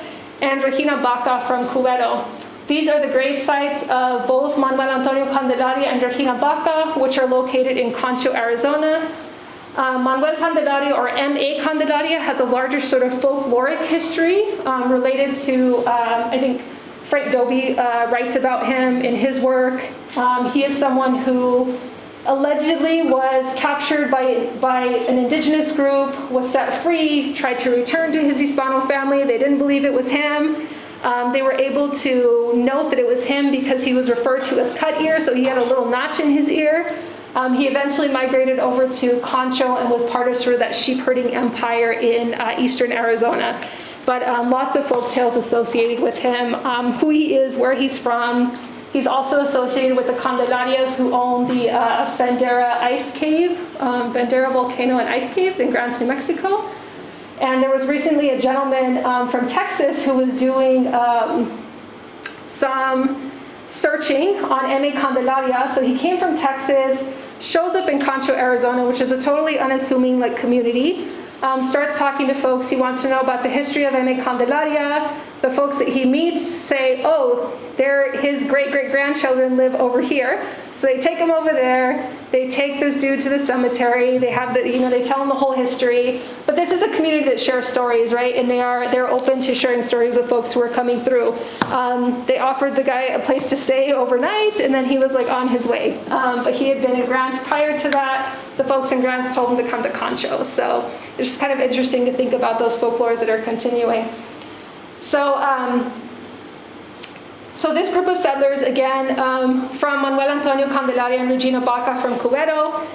and Regina Baca from Cubero. These are the grave sites of both Manuel Antonio Candelaria and Regina Baca, which are located in Concho, Arizona. Manuel Candelaria, or M.A. Candelaria, has a larger sort of folkloric history related to, I think Frank Dobie writes about him in his work. He is someone who allegedly was captured by an indigenous group, was set free, tried to return to his Hispano family. They didn't believe it was him. They were able to note that it was him because he was referred to as cut ear, so he had a little notch in his ear. He eventually migrated over to Concho and was part of sort of that sheep herding empire in eastern Arizona. But lots of folk tales associated with him, who he is, where he's from. He's also associated with the Candelarias, who own the Bandera Ice Cave, Bandera Volcano and Ice Caves in Grants, New Mexico. And there was recently a gentleman from Texas who was doing some searching on M.A. Candelaria. So he came from Texas, shows up in Concho, Arizona, which is a totally unassuming community, starts talking to folks. He wants to know about the history of M.A. Candelaria. The folks that he meets say, oh, his great-great-grandchildren live over here. So they take him over there. They take this dude to the cemetery. They have they tell him the whole history. But this is a community that shares stories, right? And they're open to sharing stories with folks who are coming through. They offered the guy a place to stay overnight, and then he was on his way. But he had been in Grants prior to that. The folks in Grants told him to come to Concho. So it's just kind of interesting to think about those folklores that are continuing. So this group of settlers, again, from Manuel Antonio Candelaria and Regina Baca from Cubero.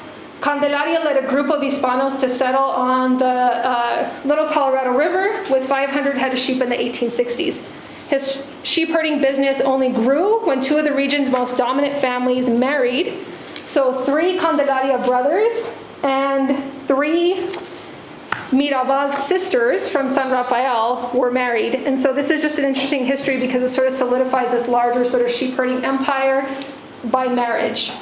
Candelaria led a group of Hispanos to settle on the Little Colorado River with 500 head of sheep in the 1860s. His sheep herding business only grew when two of the region's most dominant families married. So 3 Candelaria brothers and 3 Mirabal sisters from San Rafael were married. And so this is just an interesting history because it sort of solidifies this larger sort of sheep herding empire by marriage.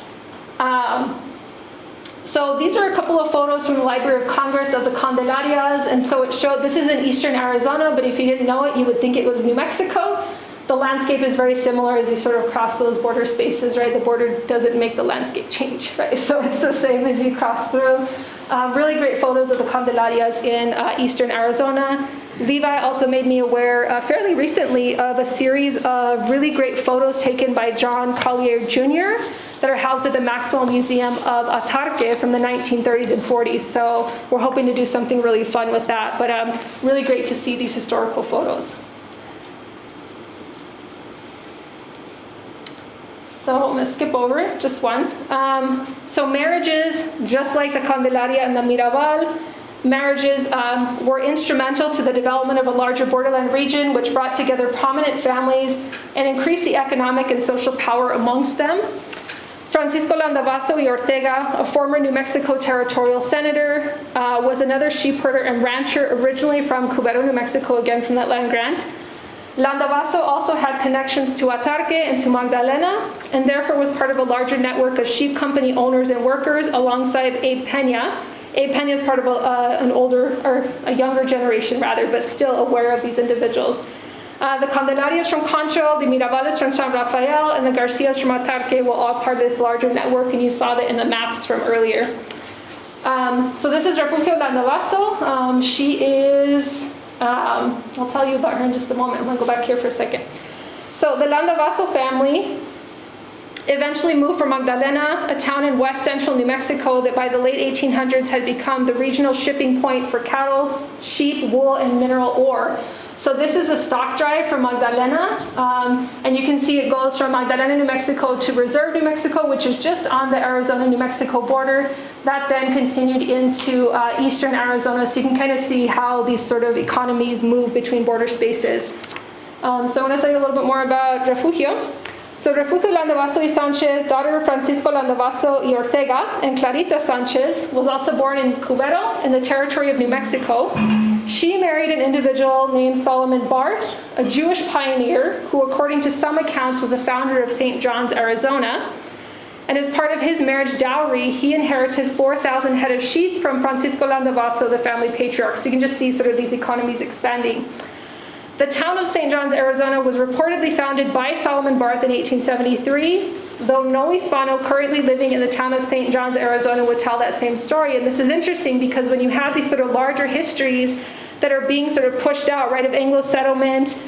So these are a couple of photos from the Library of Congress of the Candelarias. And so it showed, this is in eastern Arizona, but if you didn't know it, you would think it was New Mexico. The landscape is very similar as you sort of cross those border spaces, right? The border doesn't make the landscape change, right? So it's the same as you cross through. Really great photos of the Candelarias in eastern Arizona. Levi also made me aware fairly recently of a series of really great photos taken by John Collier Jr. that are housed at the Maxwell Museum of Atarque from the 1930s and 40s. So we're hoping to do something really fun with that, but really great to see these historical photos. So I'm going to skip over just one. So marriages, just like the Candelaria and the Mirabal, marriages were instrumental to the development of a larger borderland region, which brought together prominent families and increased the economic and social power amongst them. Francisco Landavaso y Ortega, a former New Mexico territorial senator, was another sheep herder and rancher originally from Cubero, New Mexico, again from that land grant. Landavaso also had connections to Atarque and to Magdalena, and therefore was part of a larger network of sheep company owners and workers alongside Abe Peña. Abe Peña is part of an older, or a younger generation rather, but still aware of these individuals. The Candelarias from Concho, the Mirabales from San Rafael, and the Garcias from Atarque were all part of this larger network, and you saw that in the maps from earlier. So this is Refugio Landavaso. She is, I'll tell you about her in just a moment. I'm going to go back here for a second. So the Landavaso family eventually moved from Magdalena, a town in west central New Mexico that by the late 1800s had become the regional shipping point for cattle, sheep, wool, and mineral ore. So this is a stock drive from Magdalena, and you can see it goes from Magdalena, New Mexico to Reserve, New Mexico, which is just on the Arizona-New Mexico border. That then continued into eastern Arizona, so you can kind of see how these sort of economies move between border spaces. So I want to say a little bit more about Refugio. So Refugio Landavaso y Sanchez, daughter of Francisco Landavaso y Ortega, and Clarita Sanchez, was also born in Cubero in the territory of New Mexico. She married an individual named Solomon Barth, a Jewish pioneer who, according to some accounts, was a founder of St. John's, Arizona. And as part of his marriage dowry, he inherited 4,000 head of sheep from Francisco Landavaso, the family patriarch. So you can just see sort of these economies expanding. The town of St. John's, Arizona was reportedly founded by Solomon Barth in 1873, though no Hispano currently living in the town of St. John's, Arizona would tell that same story. And this is interesting because when you have these sort of larger histories that are being sort of pushed out, right, of Anglo settlement,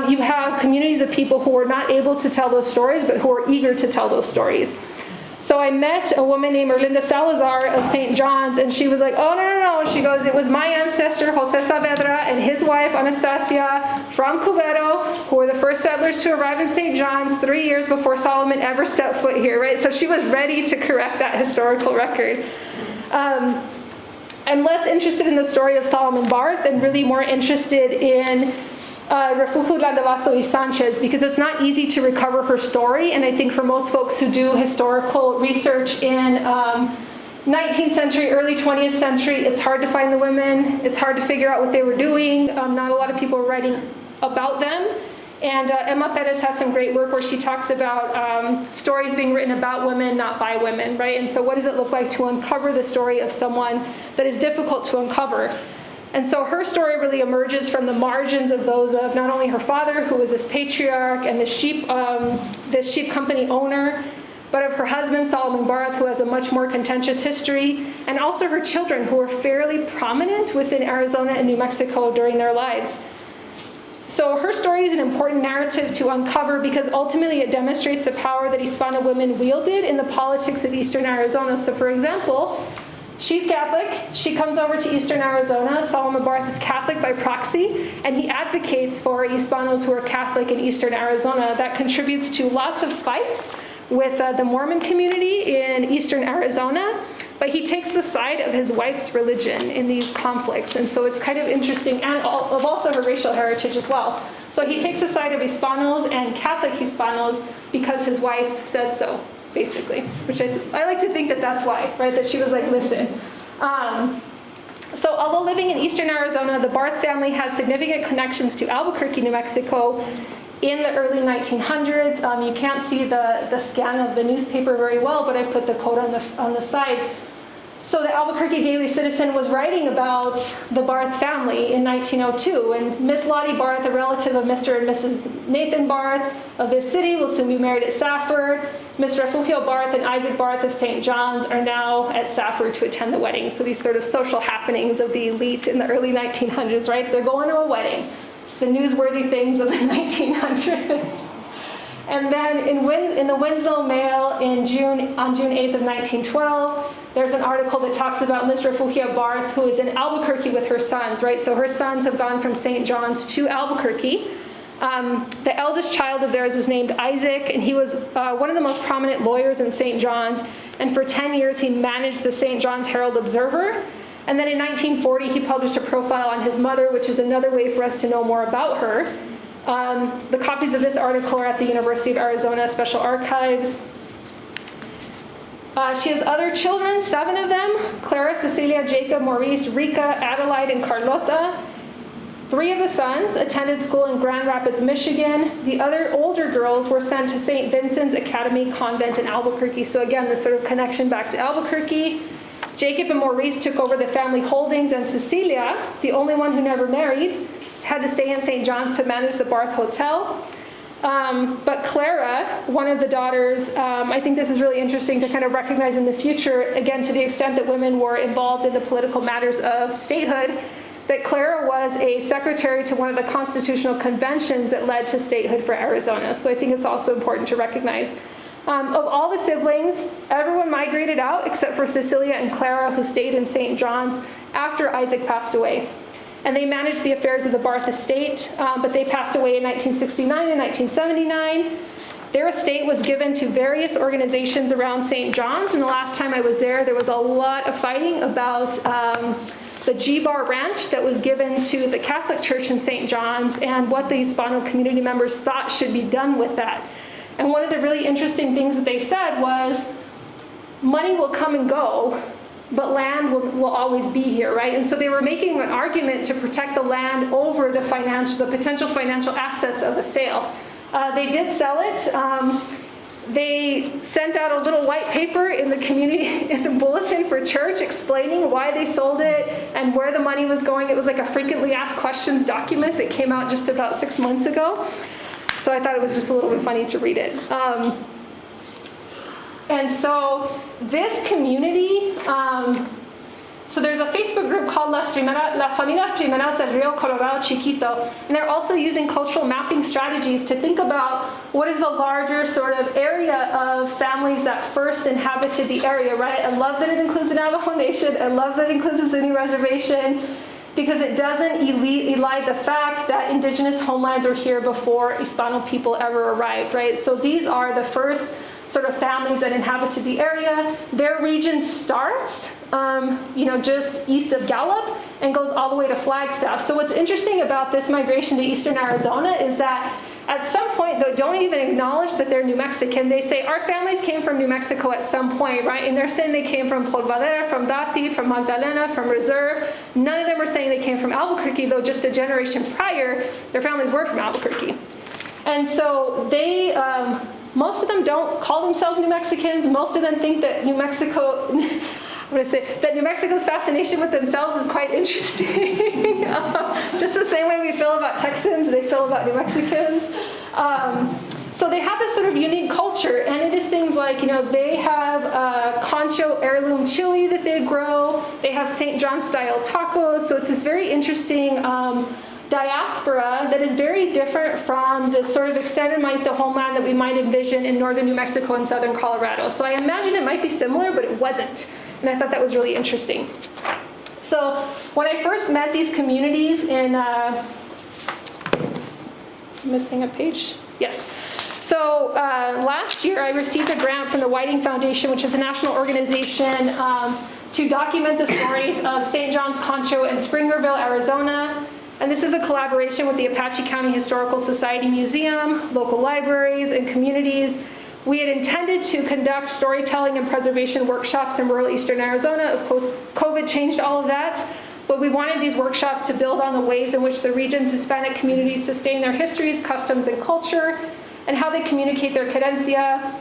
you have communities of people who are not able to tell those stories, but who are eager to tell those stories. So I met a woman named Erlinda Salazar of St. John's, and she was like, oh, no. She goes, it was my ancestor, Jose Saavedra, and his wife, Anastasia, from Cubero, who were the first settlers to arrive in St. John's 3 years before Solomon ever stepped foot here, right? So she was ready to correct that historical record. I'm less interested in the story of Solomon Barth and really more interested in Refugio Landavaso y Sanchez, because it's not easy to recover her story, and I think for most folks who do historical research in 19th century, early 20th century, it's hard to find the women, it's hard to figure out what they were doing, not a lot of people are writing about them, and Emma Perez has some great work where she talks about stories being written about women, not by women, right? And so what does it look like to uncover the story of someone that is difficult to uncover? And so her story really emerges from the margins of those of not only her father, who was this patriarch and this sheep company owner, but of her husband, Solomon Barth, who has a much more contentious history, and also her children, who were fairly prominent within Arizona and New Mexico during their lives. So her story is an important narrative to uncover because ultimately it demonstrates the power that Hispano women wielded in the politics of Eastern Arizona. So for example, she's Catholic. She comes over to Eastern Arizona. Solomon Barth is Catholic by proxy, and he advocates for Hispanos who are Catholic in Eastern Arizona. That contributes to lots of fights with the Mormon community in Eastern Arizona, but he takes the side of his wife's religion in these conflicts, and so it's kind of interesting, and of also her racial heritage as well. So he takes the side of Hispanos and Catholic Hispanos because his wife said so, basically, which I like to think that that's why, right, that she was like, listen. So although living in Eastern Arizona, the Barth family had significant connections to Albuquerque, New Mexico, in the early 1900s. You can't see the scan of the newspaper very well, but I put the quote on the side. So the Albuquerque Daily Citizen was writing about the Barth family in 1902, and Miss Lottie Barth, a relative of Mr. and Mrs. Nathan Barth of this city, will soon be married at Safford. Miss Refugio Barth and Isaac Barth of St. John's are now at Safford to attend the wedding. So these sort of social happenings of the elite in the early 1900s, right? They're going to a wedding. The newsworthy things of the 1900s. And then in the Winslow Mail on June 8th of 1912, there's an article that talks about Miss Refugio Barth, who is in Albuquerque with her sons, right? So her sons have gone from St. John's to Albuquerque. The eldest child of theirs was named Isaac, and he was one of the most prominent lawyers in St. John's. And for 10 years, he managed the St. John's Herald Observer. And then in 1940, he published a profile on his mother, which is another way for us to know more about her. The copies of this article are at the University of Arizona Special Archives. She has other children, 7 of them: Clara, Cecilia, Jacob, Maurice, Rika, Adelaide, and Carlota. 3 of the sons attended school in Grand Rapids, Michigan. The other older girls were sent to St. Vincent's Academy Convent in Albuquerque. So again, this sort of connection back to Albuquerque. Jacob and Maurice took over the family holdings, and Cecilia, the only one who never married, had to stay in St. John's to manage the Barth Hotel. But Clara, one of the daughters, I think this is really interesting to kind of recognize in the future, again, to the extent that women were involved in the political matters of statehood, that Clara was a secretary to one of the constitutional conventions that led to statehood for Arizona. So I think it's also important to recognize. Of all the siblings, everyone migrated out except for Cecilia and Clara, who stayed in St. John's after Isaac passed away. And they managed the affairs of the Barth estate, but they passed away in 1969 and 1979. Their estate was given to various organizations around St. John's, and the last time I was there was a lot of fighting about the G-Bar Ranch that was given to the Catholic Church in St. John's and what the Hispano community members thought should be done with that. And one of the really interesting things that they said was, money will come and go, but land will always be here, right? And so they were making an argument to protect the land over the potential financial assets of a sale. They did sell it. They sent out a little white paper in the community, in the bulletin for church, explaining why they sold it and where the money was going. It was like a frequently asked questions document that came out just about 6 months ago. So I thought it was just a little bit funny to read it. And so this community, so there's a Facebook group called Las Familias Primeras del Rio Colorado Chiquito, and they're also using cultural mapping strategies to think about what is the larger sort of area of families that first inhabited the area, right? I love that it includes the Navajo Nation. I love that it includes the Zuni Reservation, because it doesn't elide the fact that indigenous homelands were here before Hispano people ever arrived, right? So these are the first sort of families that inhabited the area. Their region starts, just east of Gallup and goes all the way to Flagstaff. So what's interesting about this migration to eastern Arizona is that at some point, they don't even acknowledge that they're New Mexican. They say, our families came from New Mexico at some point, right? And they're saying they came from Polvadera, from Dati, from Magdalena, from Reserve. None of them are saying they came from Albuquerque, though just a generation prior, their families were from Albuquerque. And so they, most of them don't call themselves New Mexicans. Most of them think that New Mexico, that New Mexico's fascination with themselves is quite interesting. Just the same way we feel about Texans, they feel about New Mexicans. So they have this sort of unique culture, and it is things like, they have Concho heirloom chili that they grow. They have St. John style tacos. So it's this very interesting diaspora that is very different from the sort of extended Manito homeland that we might envision in northern New Mexico and southern Colorado. So I imagine it might be similar, but it wasn't. And I thought that was really interesting. So when I first met these communities in, missing a page? Yes. So last year I received a grant from the Whiting Foundation, which is a national organization to document the stories of St. John's, Concho, and Springerville, Arizona. And this is a collaboration with the Apache County Historical Society Museum, local libraries, and communities. We had intended to conduct storytelling and preservation workshops in rural eastern Arizona. Of course, COVID changed all of that, but we wanted these workshops to build on the ways in which the region's Hispanic communities sustain their histories, customs, and culture, and how they communicate their cadencia.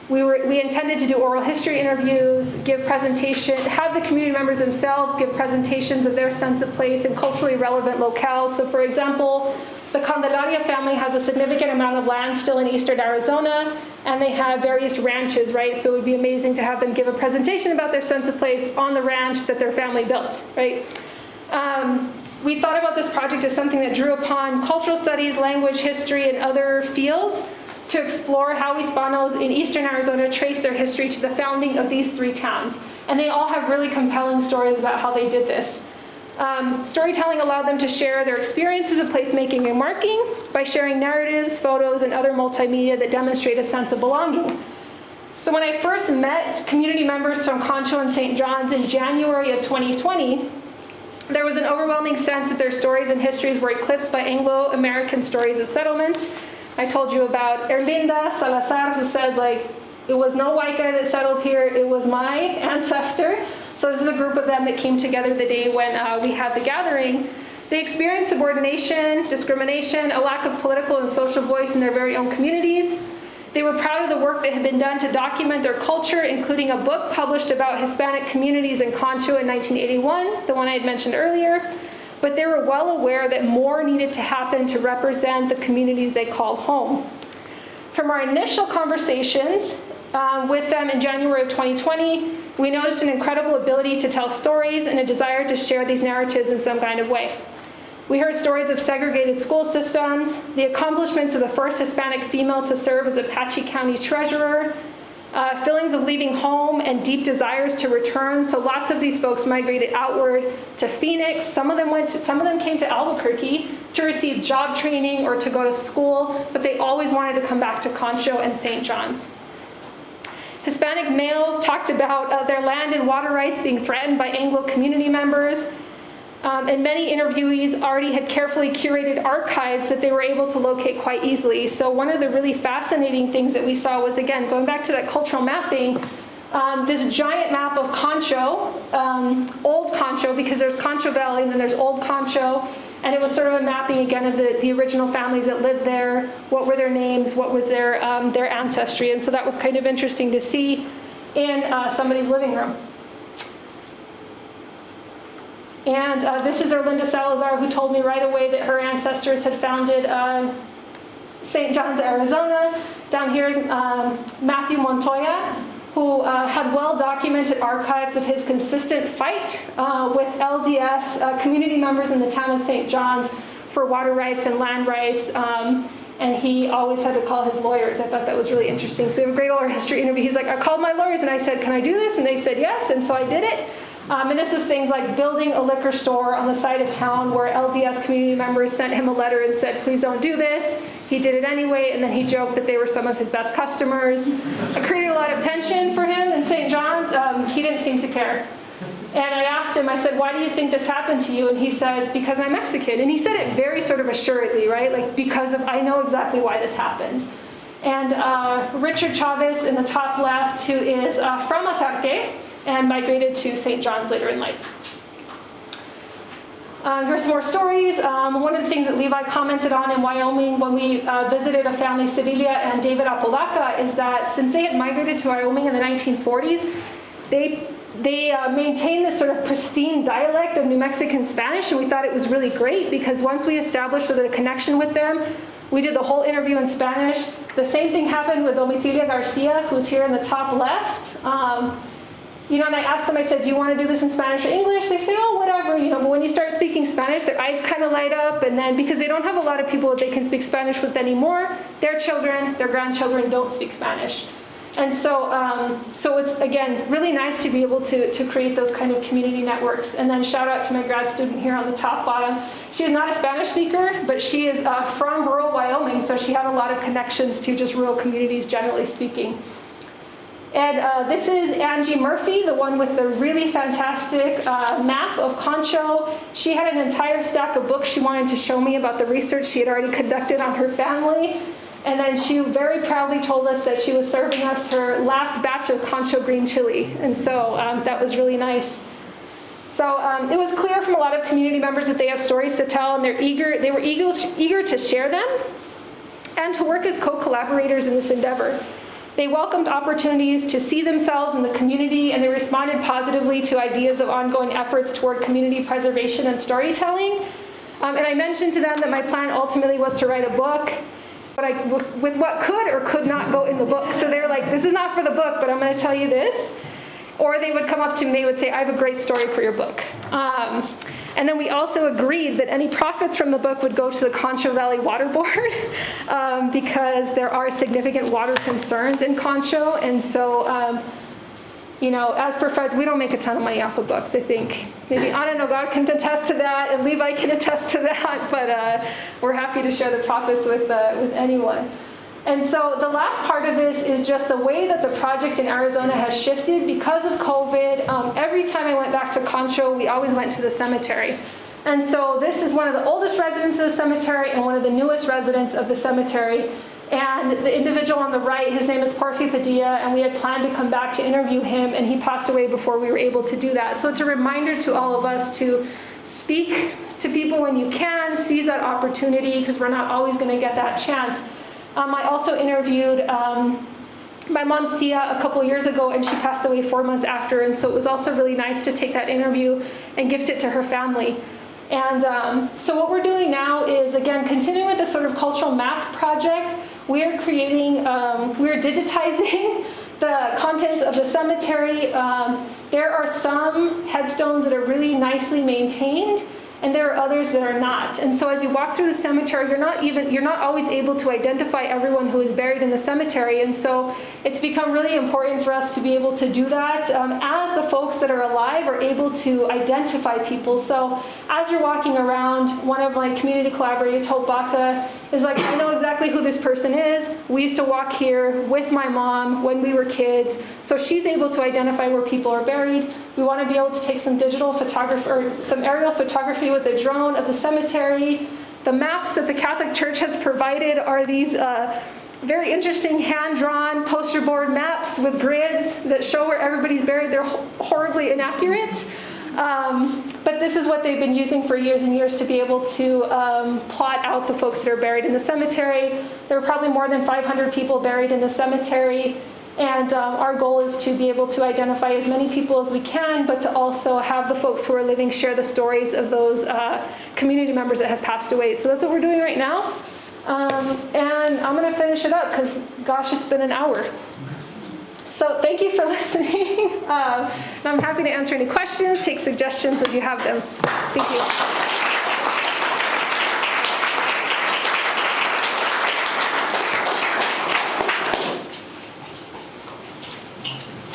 We intended to do oral history interviews, give presentation, have the community members themselves give presentations of their sense of place in culturally relevant locales. So for example, the Candelaria family has a significant amount of land still in eastern Arizona, and they have various ranches, right? So it would be amazing to have them give a presentation about their sense of place on the ranch that their family built, right? We thought about this project as something that drew upon cultural studies, language, history, and other fields to explore how Hispanos in eastern Arizona trace their history to the founding of these 3 towns. And they all have really compelling stories about how they did this. Storytelling allowed them to share their experiences of placemaking and marking by sharing narratives, photos, and other multimedia that demonstrate a sense of belonging. So when I first met community members from Concho and St. John's in January of 2020, there was an overwhelming sense that their stories and histories were eclipsed by Anglo-American stories of settlement. I told you about Erlinda Salazar, who said, it was no white guy that settled here, it was my ancestor. So this is a group of them that came together the day when we had the gathering. They experienced subordination, discrimination, a lack of political and social voice in their very own communities. They were proud of the work that had been done to document their culture, including a book published about Hispanic communities in Concho in 1981, the one I had mentioned earlier. But they were well aware that more needed to happen to represent the communities they called home. From our initial conversations with them in January of 2020, we noticed an incredible ability to tell stories and a desire to share these narratives in some kind of way. We heard stories of segregated school systems, the accomplishments of the first Hispanic female to serve as Apache County treasurer, feelings of leaving home and deep desires to return. So lots of these folks migrated outward to Phoenix. Some of them came to Albuquerque to receive job training or to go to school, but they always wanted to come back to Concho and St. John's. Hispanic males talked about their land and water rights being threatened by Anglo community members. And many interviewees already had carefully curated archives that they were able to locate quite easily. So one of the really fascinating things that we saw was, again, going back to that cultural mapping, this giant map of Concho, old Concho, because there's Concho Valley and then there's old Concho, and it was sort of a mapping again of the original families that lived there, what were their names, what was their ancestry, and so that was kind of interesting to see in somebody's living room. And this is Erlinda Salazar, who told me right away that her ancestors had founded St. John's, Arizona. Down here is Matthew Montoya, who had well-documented archives of his consistent fight with LDS community members in the town of St. John's for water rights and land rights. And he always had to call his lawyers. I thought that was really interesting. So we have a great oral history interview. He's like, I called my lawyers and I said, can I do this? And they said yes, and so I did it. And this was things like building a liquor store on the side of town where LDS community members sent him a letter and said, please don't do this. He did it anyway, and then he joked that they were some of his best customers. It created a lot of tension for him in St. John's. He didn't seem to care. And I asked him, I said, why do you think this happened to you? And he says, because I'm Mexican. And he said it very sort of assuredly, right? Like, because of, I know exactly why this happens. And Richard Chavez in the top left, who is from Albuquerque, and migrated to St. John's later in life. Here's some more stories. One of the things that Levi commented on in Wyoming when we visited a family, Sevilla and David Apolaca, is that since they had migrated to Wyoming in the 1940s, they maintained this sort of pristine dialect of New Mexican Spanish, and we thought it was really great because once we established sort of the connection with them, we did the whole interview in Spanish. The same thing happened with Domitilia Garcia, who's here in the top left. And I asked them, I said, do you want to do this in Spanish or English? They say, oh, whatever, but when you start speaking Spanish, their eyes kind of light up, and then, because they don't have a lot of people that they can speak Spanish with anymore, their children, their grandchildren don't speak Spanish. And so it's, again, really nice to be able to create those kind of community networks. And then shout out to my grad student here on the top bottom. She is not a Spanish speaker, but she is from rural Wyoming, so she had a lot of connections to just rural communities, generally speaking. And this is Angie Murphy, the one with the really fantastic map of Concho. She had an entire stack of books she wanted to show me about the research she had already conducted on her family. And then she very proudly told us that she was serving us her last batch of Concho green chili. And so that was really nice. So it was clear from a lot of community members that they have stories to tell, and they were eager to share them and to work as co-collaborators in this endeavor. They welcomed opportunities to see themselves in the community, and they responded positively to ideas of ongoing efforts toward community preservation and storytelling. And I mentioned to them that my plan ultimately was to write a book, but with what could or could not go in the book. So they're like, this is not for the book, but I'm going to tell you this. Or they would come up to me, they would say, I have a great story for your book. And then we also agreed that any profits from the book would go to the Concho Valley Water Board because there are significant water concerns in Concho. And so, as professors, we don't make a ton of money off of books, I think. Maybe Anna Nogad can attest to that, and Levi can attest to that, but we're happy to share the profits with anyone. And so the last part of this is just the way that the project in Arizona has shifted because of COVID. Every time I went back to Concho, we always went to the cemetery. And so this is one of the oldest residents of the cemetery and one of the newest residents of the cemetery. And the individual on the right, his name is Porfi Padilla, and we had planned to come back to interview him, and he passed away before we were able to do that. So it's a reminder to all of us to speak to people when you can, seize that opportunity, because we're not always going to get that chance. I also interviewed my mom's tia a couple years ago, and she passed away 4 months after, and so it was also really nice to take that interview and gift it to her family. And so what we're doing now is, again, continuing with this sort of cultural map project. We are creating, we're digitizing the contents of the cemetery. There are some headstones that are really nicely maintained, and there are others that are not. And so as you walk through the cemetery, you're not always able to identify everyone who is buried in the cemetery. And so it's become really important for us to be able to do that as the folks that are alive are able to identify people. So as you're walking around, one of my community collaborators, Hope Baca, is like, I know exactly who this person is. We used to walk here with my mom when we were kids. So she's able to identify where people are buried. We want to be able to take some digital photography or some aerial photography with a drone of the cemetery. The maps that the Catholic Church has provided are these very interesting hand-drawn poster board maps with grids that show where everybody's buried. They're horribly inaccurate. But this is what they've been using for years and years to be able to plot out the folks that are buried in the cemetery. There are probably more than 500 people buried in the cemetery. And our goal is to be able to identify as many people as we can, but to also have the folks who are living share the stories of those community members that have passed away. So that's what we're doing right now. And I'm going to finish it up because, gosh, it's been an hour. So thank you for listening. And I'm happy to answer any questions, take suggestions if you have them. Thank you.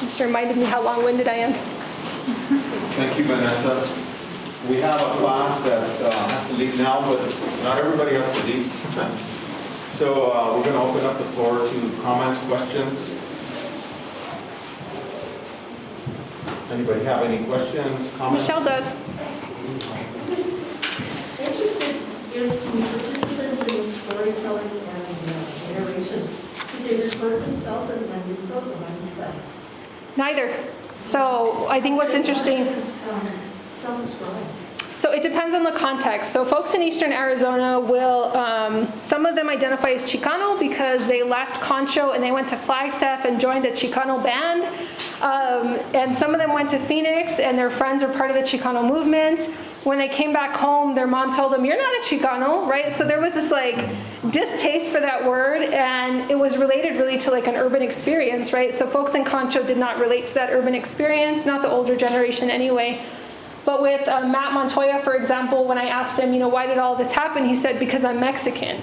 Just reminded me how long-winded I am. Thank you, Vanessa. We have a class that has to leave now, but not everybody has to leave. So we're going to open up the floor to comments, questions. Anybody have any questions, comments? Michelle does. Interested if the participants in the storytelling and narration, did they refer to themselves as Manitos or Manitas? Neither. So I think what's interesting, Self-described. so it depends on the context. So folks in Eastern Arizona will, some of them identify as Chicano because they left Concho and they went to Flagstaff and joined a Chicano band. And some of them went to Phoenix and their friends were part of the Chicano movement. When they came back home, their mom told them, "You're not a Chicano," right? So there was this like distaste for that word, and it was related really to like an urban experience, right? So folks in Concho did not relate to that urban experience, not the older generation anyway. But with Matt Montoya, for example, when I asked him, why did all this happen? He said, because I'm Mexican.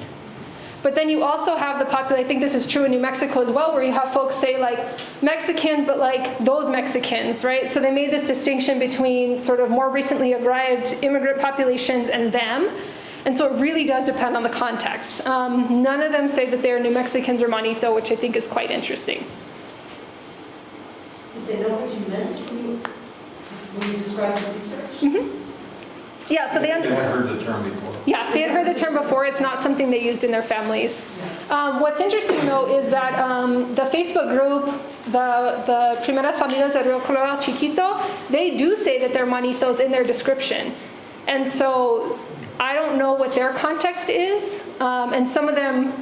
But then you also have the population, I think this is true in New Mexico as well, where you have folks say like Mexicans, but like those Mexicans, right? So they made this distinction between sort of more recently arrived immigrant populations and them. And so it really does depend on the context. None of them say that they're New Mexicans or Manito, which I think is quite interesting. Did they know what you meant when you described the research? Mm-hmm. Yeah, so they had heard the term before. Yeah, they had heard the term before. It's not something they used in their families. What's interesting, though, is that the Facebook group, the Primeras Familias de Rio Colorado Chiquito, they do say that they're Manitos in their description. And so I don't know what their context is. And some of them,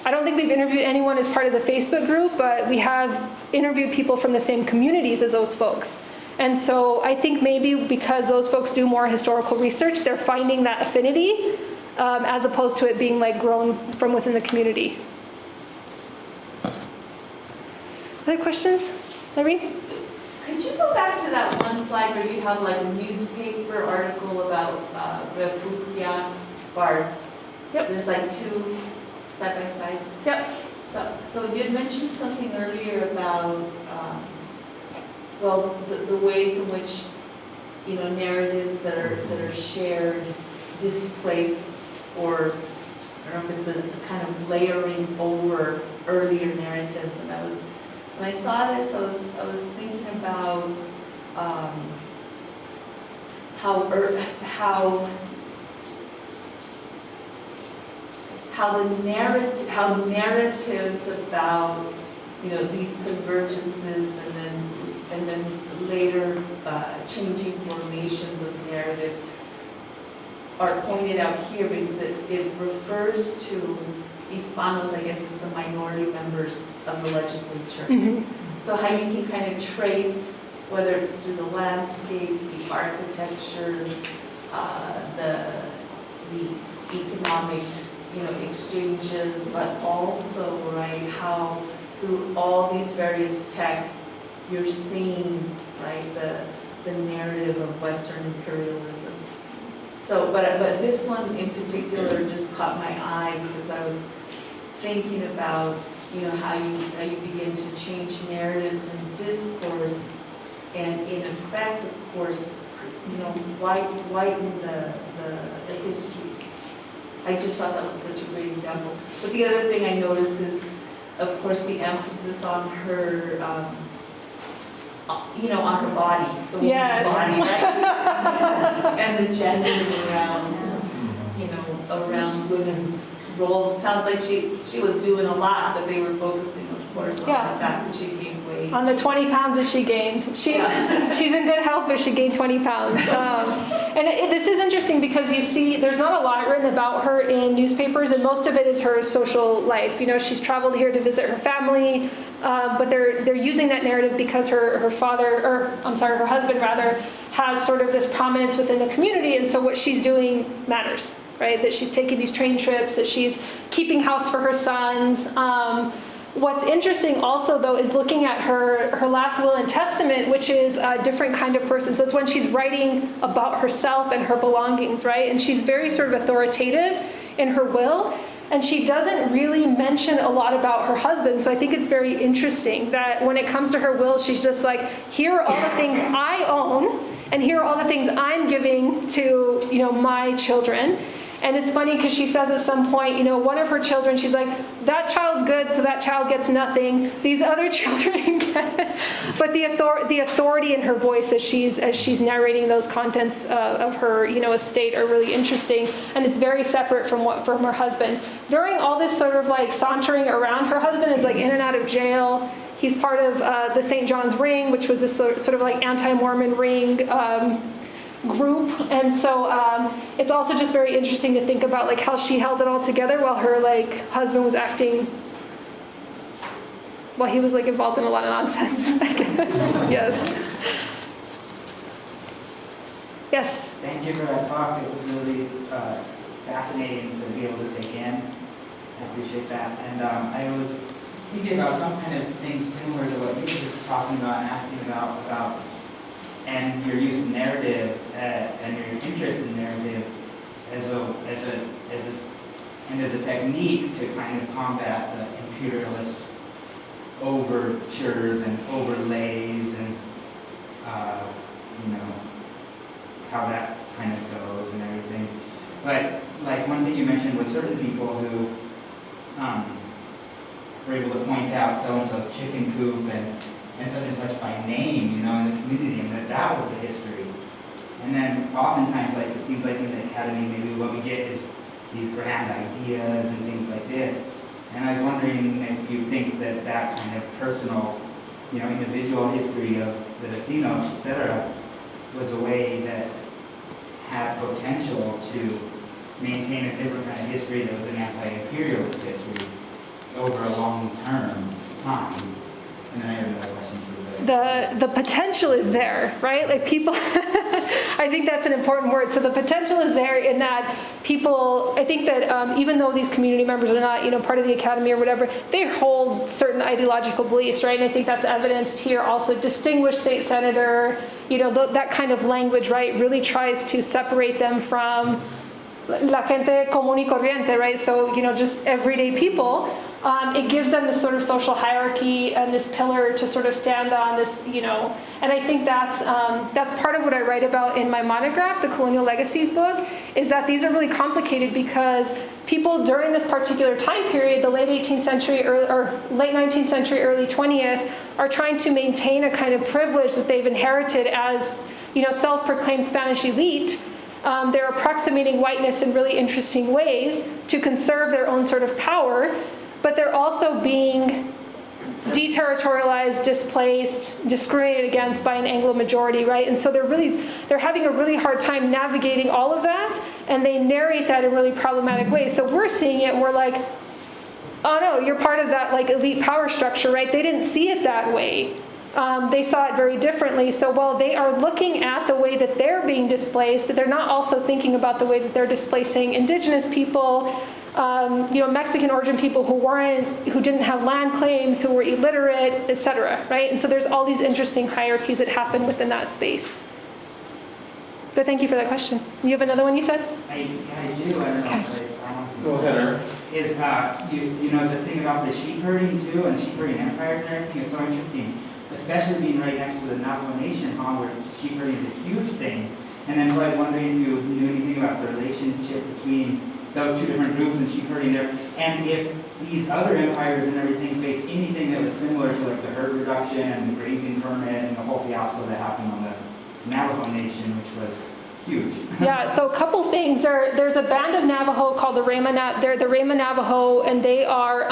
I don't think we've interviewed anyone as part of the Facebook group, but we have interviewed people from the same communities as those folks. And so I think maybe because those folks do more historical research, they're finding that affinity as opposed to it being like grown from within the community. Other questions? Irene? Could you go back to that one slide where you have like a newspaper article about República bards? Yep. There's like two side by side. Yep. So you had mentioned something earlier about the ways in which narratives that are shared displace, or I don't know if it's a kind of layering over earlier narratives. And when I saw this, I was thinking about how narratives about these convergences and then then later changing formations of narratives are pointed out here because it refers to Hispanos, I guess, as the minority members of the legislature. Mhm. So how you can kind of trace, whether it's through the landscape, the architecture, the economic, exchanges, but also, right, how through all these various texts, you're seeing, right, the narrative of Western imperialism. So, but this one in particular just caught my eye because I was thinking about, how you begin to change narratives and discourse, and in effect, of course, whiten the history. I just thought that was such a great example. But the other thing I noticed is, of course, the emphasis on her, on her body, the woman's Yes. body, right? And the gender around, around women's roles. Sounds like she was doing a lot, but they were focusing, of course, on Yeah. the fact that she gained weight. On the 20 pounds that she gained. She's in good health, but she gained 20 pounds. This is interesting because you see there's not a lot written about her in newspapers, and most of it is her social life. She's traveled here to visit her family, but they're using that narrative because her husband rather, has sort of this prominence within the community, and so what she's doing matters, right? That she's taking these train trips, that she's keeping house for her sons. What's interesting also, though, is looking at her last will and testament, which is a different kind of person. So it's when she's writing about herself and her belongings, right? And she's very sort of authoritative in her will, and she doesn't really mention a lot about her husband. So I think it's very interesting that when it comes to her will, she's just like, here are all the things I own, and here are all the things I'm giving to, my children. And it's funny because she says at some point, one of her children, she's like, that child's good, so that child gets nothing. These other children get. But the authority in her voice as she's narrating those contents of her, estate are really interesting, and it's very separate from her husband. During all this sort of like sauntering around, her husband is like in and out of jail. He's part of the St. John's Ring, which was this sort of like anti-Mormon ring. Group, and so it's also just very interesting to think about like how she held it all together while her husband was acting, while he was involved in a lot of nonsense, I guess. Yes. Thank you for that talk. It was really fascinating to be able to take in. I appreciate that. And I was thinking about some kind of thing similar to what you were just talking about and asking about and your use of narrative and your interest in narrative as a technique to kind of combat the imperialist overtures and overlays and how that kind of goes and everything. But one thing you mentioned was certain people who were able to point out so-and-so's chicken coop and such and such by name, in the community, and that was the history. And then oftentimes, it seems like in the academy, maybe what we get is these grand ideas and things like this. And I was wondering if you think that kind of personal, individual history of the Latinos, etc., was a way that had potential to maintain a different kind of history that was an anti-imperialist history over a long-term time. And then I have another question for The potential is there, right? People, I think that's an important word. So the potential is there in that people, I think that even though these community members are not, part of the academy or whatever, they hold certain ideological beliefs, right? And I think that's evidenced here also. Distinguished state senator, that kind of language, right, really tries to separate them from la gente común y corriente, right? So, just everyday people. It gives them this sort of social hierarchy and this pillar to sort of stand on, this, and I think that's part of what I write about in my monograph, the Colonial Legacies book, is that these are really complicated because people during this particular time period, the late 18th century or late 19th century, early 20th, are trying to maintain a kind of privilege that they've inherited as, self-proclaimed Spanish elite. They're approximating whiteness in really interesting ways to conserve their own sort of power, but they're also being deterritorialized, displaced, discriminated against by an Anglo majority, right? And so they're having a really hard time navigating all of that, and they narrate that in really problematic ways. So we're seeing it, and we're like, oh no, you're part of that like elite power structure, right? They didn't see it that way. They saw it very differently. So while they are looking at the way that they're being displaced, they're not also thinking about the way that they're displacing indigenous people, Mexican origin people who didn't have land claims, who were illiterate, etc. Right? And so there's all these interesting hierarchies that happen within that space. But thank you for that question. You have another one you said? I do. I don't know. Go ahead, Eric. Is the thing about the sheep herding too, and sheep herding empires and everything is so interesting, especially being right next to the Navajo Nation, where sheep herding is a huge thing. And then so I was wondering if you knew anything about the relationship between those two different groups and sheep herding there, and if these other empires and everything faced anything that was similar to like the herd reduction and the grazing permit and the whole fiasco that happened on the Navajo Nation, which was huge. Yeah, so a couple things. There's a band of Navajo called the Rema. They're the Rema Navajo, and they are,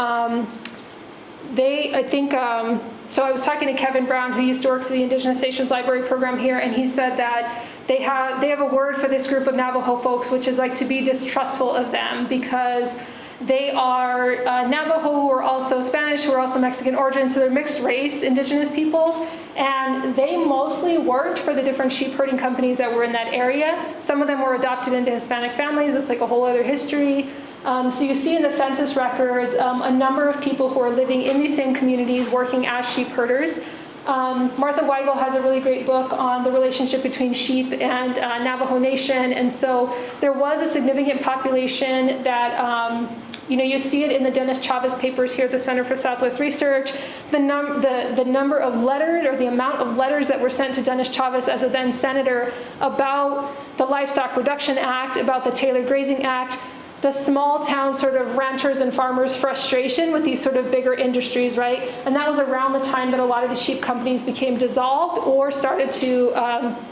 so I was talking to Kevin Brown, who used to work for the Indigenous Nations Library program here, and he said that they have a word for this group of Navajo folks, which is like to be distrustful of them, because they are Navajo who are also Spanish, who are also Mexican origin, so they're mixed race indigenous peoples, and they mostly worked for the different sheep herding companies that were in that area. Some of them were adopted into Hispanic families. It's like a whole other history. So you see in the census records a number of people who are living in these same communities working as sheep herders. Martha Weigel has a really great book on the relationship between sheep and Navajo Nation, and so there was a significant population that, you see it in the Dennis Chavez papers here at the Center for Southwest Research. The number of letters, or the amount of letters that were sent to Dennis Chavez as a then senator about the Livestock Reduction Act, about the Taylor Grazing Act, the small town sort of ranchers and farmers' frustration with these sort of bigger industries, right? And that was around the time that a lot of the sheep companies became dissolved or started to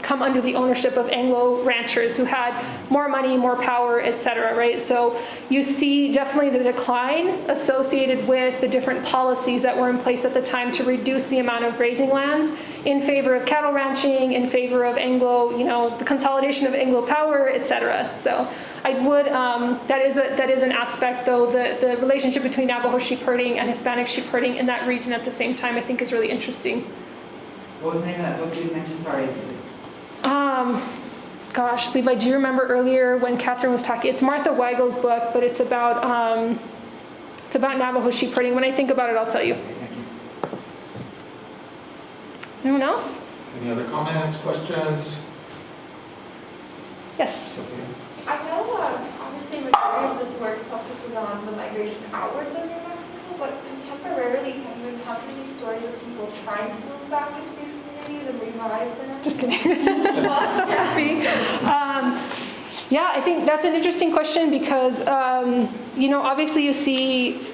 come under the ownership of Anglo ranchers who had more money, more power, et cetera, right? So you see definitely the decline associated with the different policies that were in place at the time to reduce the amount of grazing lands in favor of cattle ranching, in favor of Anglo, the consolidation of Anglo power, et cetera. So I would, that is an aspect, though, the relationship between Navajo sheep herding and Hispanic sheep herding in that region at the same time, I think is really interesting. What was the name of that book you mentioned? Sorry. Gosh, Levi, do you remember earlier when Catherine was talking? It's Martha Weigel's book, but it's about Navajo sheep herding. When I think about it, I'll tell you. Okay, thank you. Anyone else? Any other comments, questions? Yes. Sophia? I know obviously majority of this work focuses on the migration outwards of New Mexico, but contemporarily, have you encountered these stories of people trying to move back into these communities and revive them? Just kidding. Yeah, I think that's an interesting question because, obviously you see,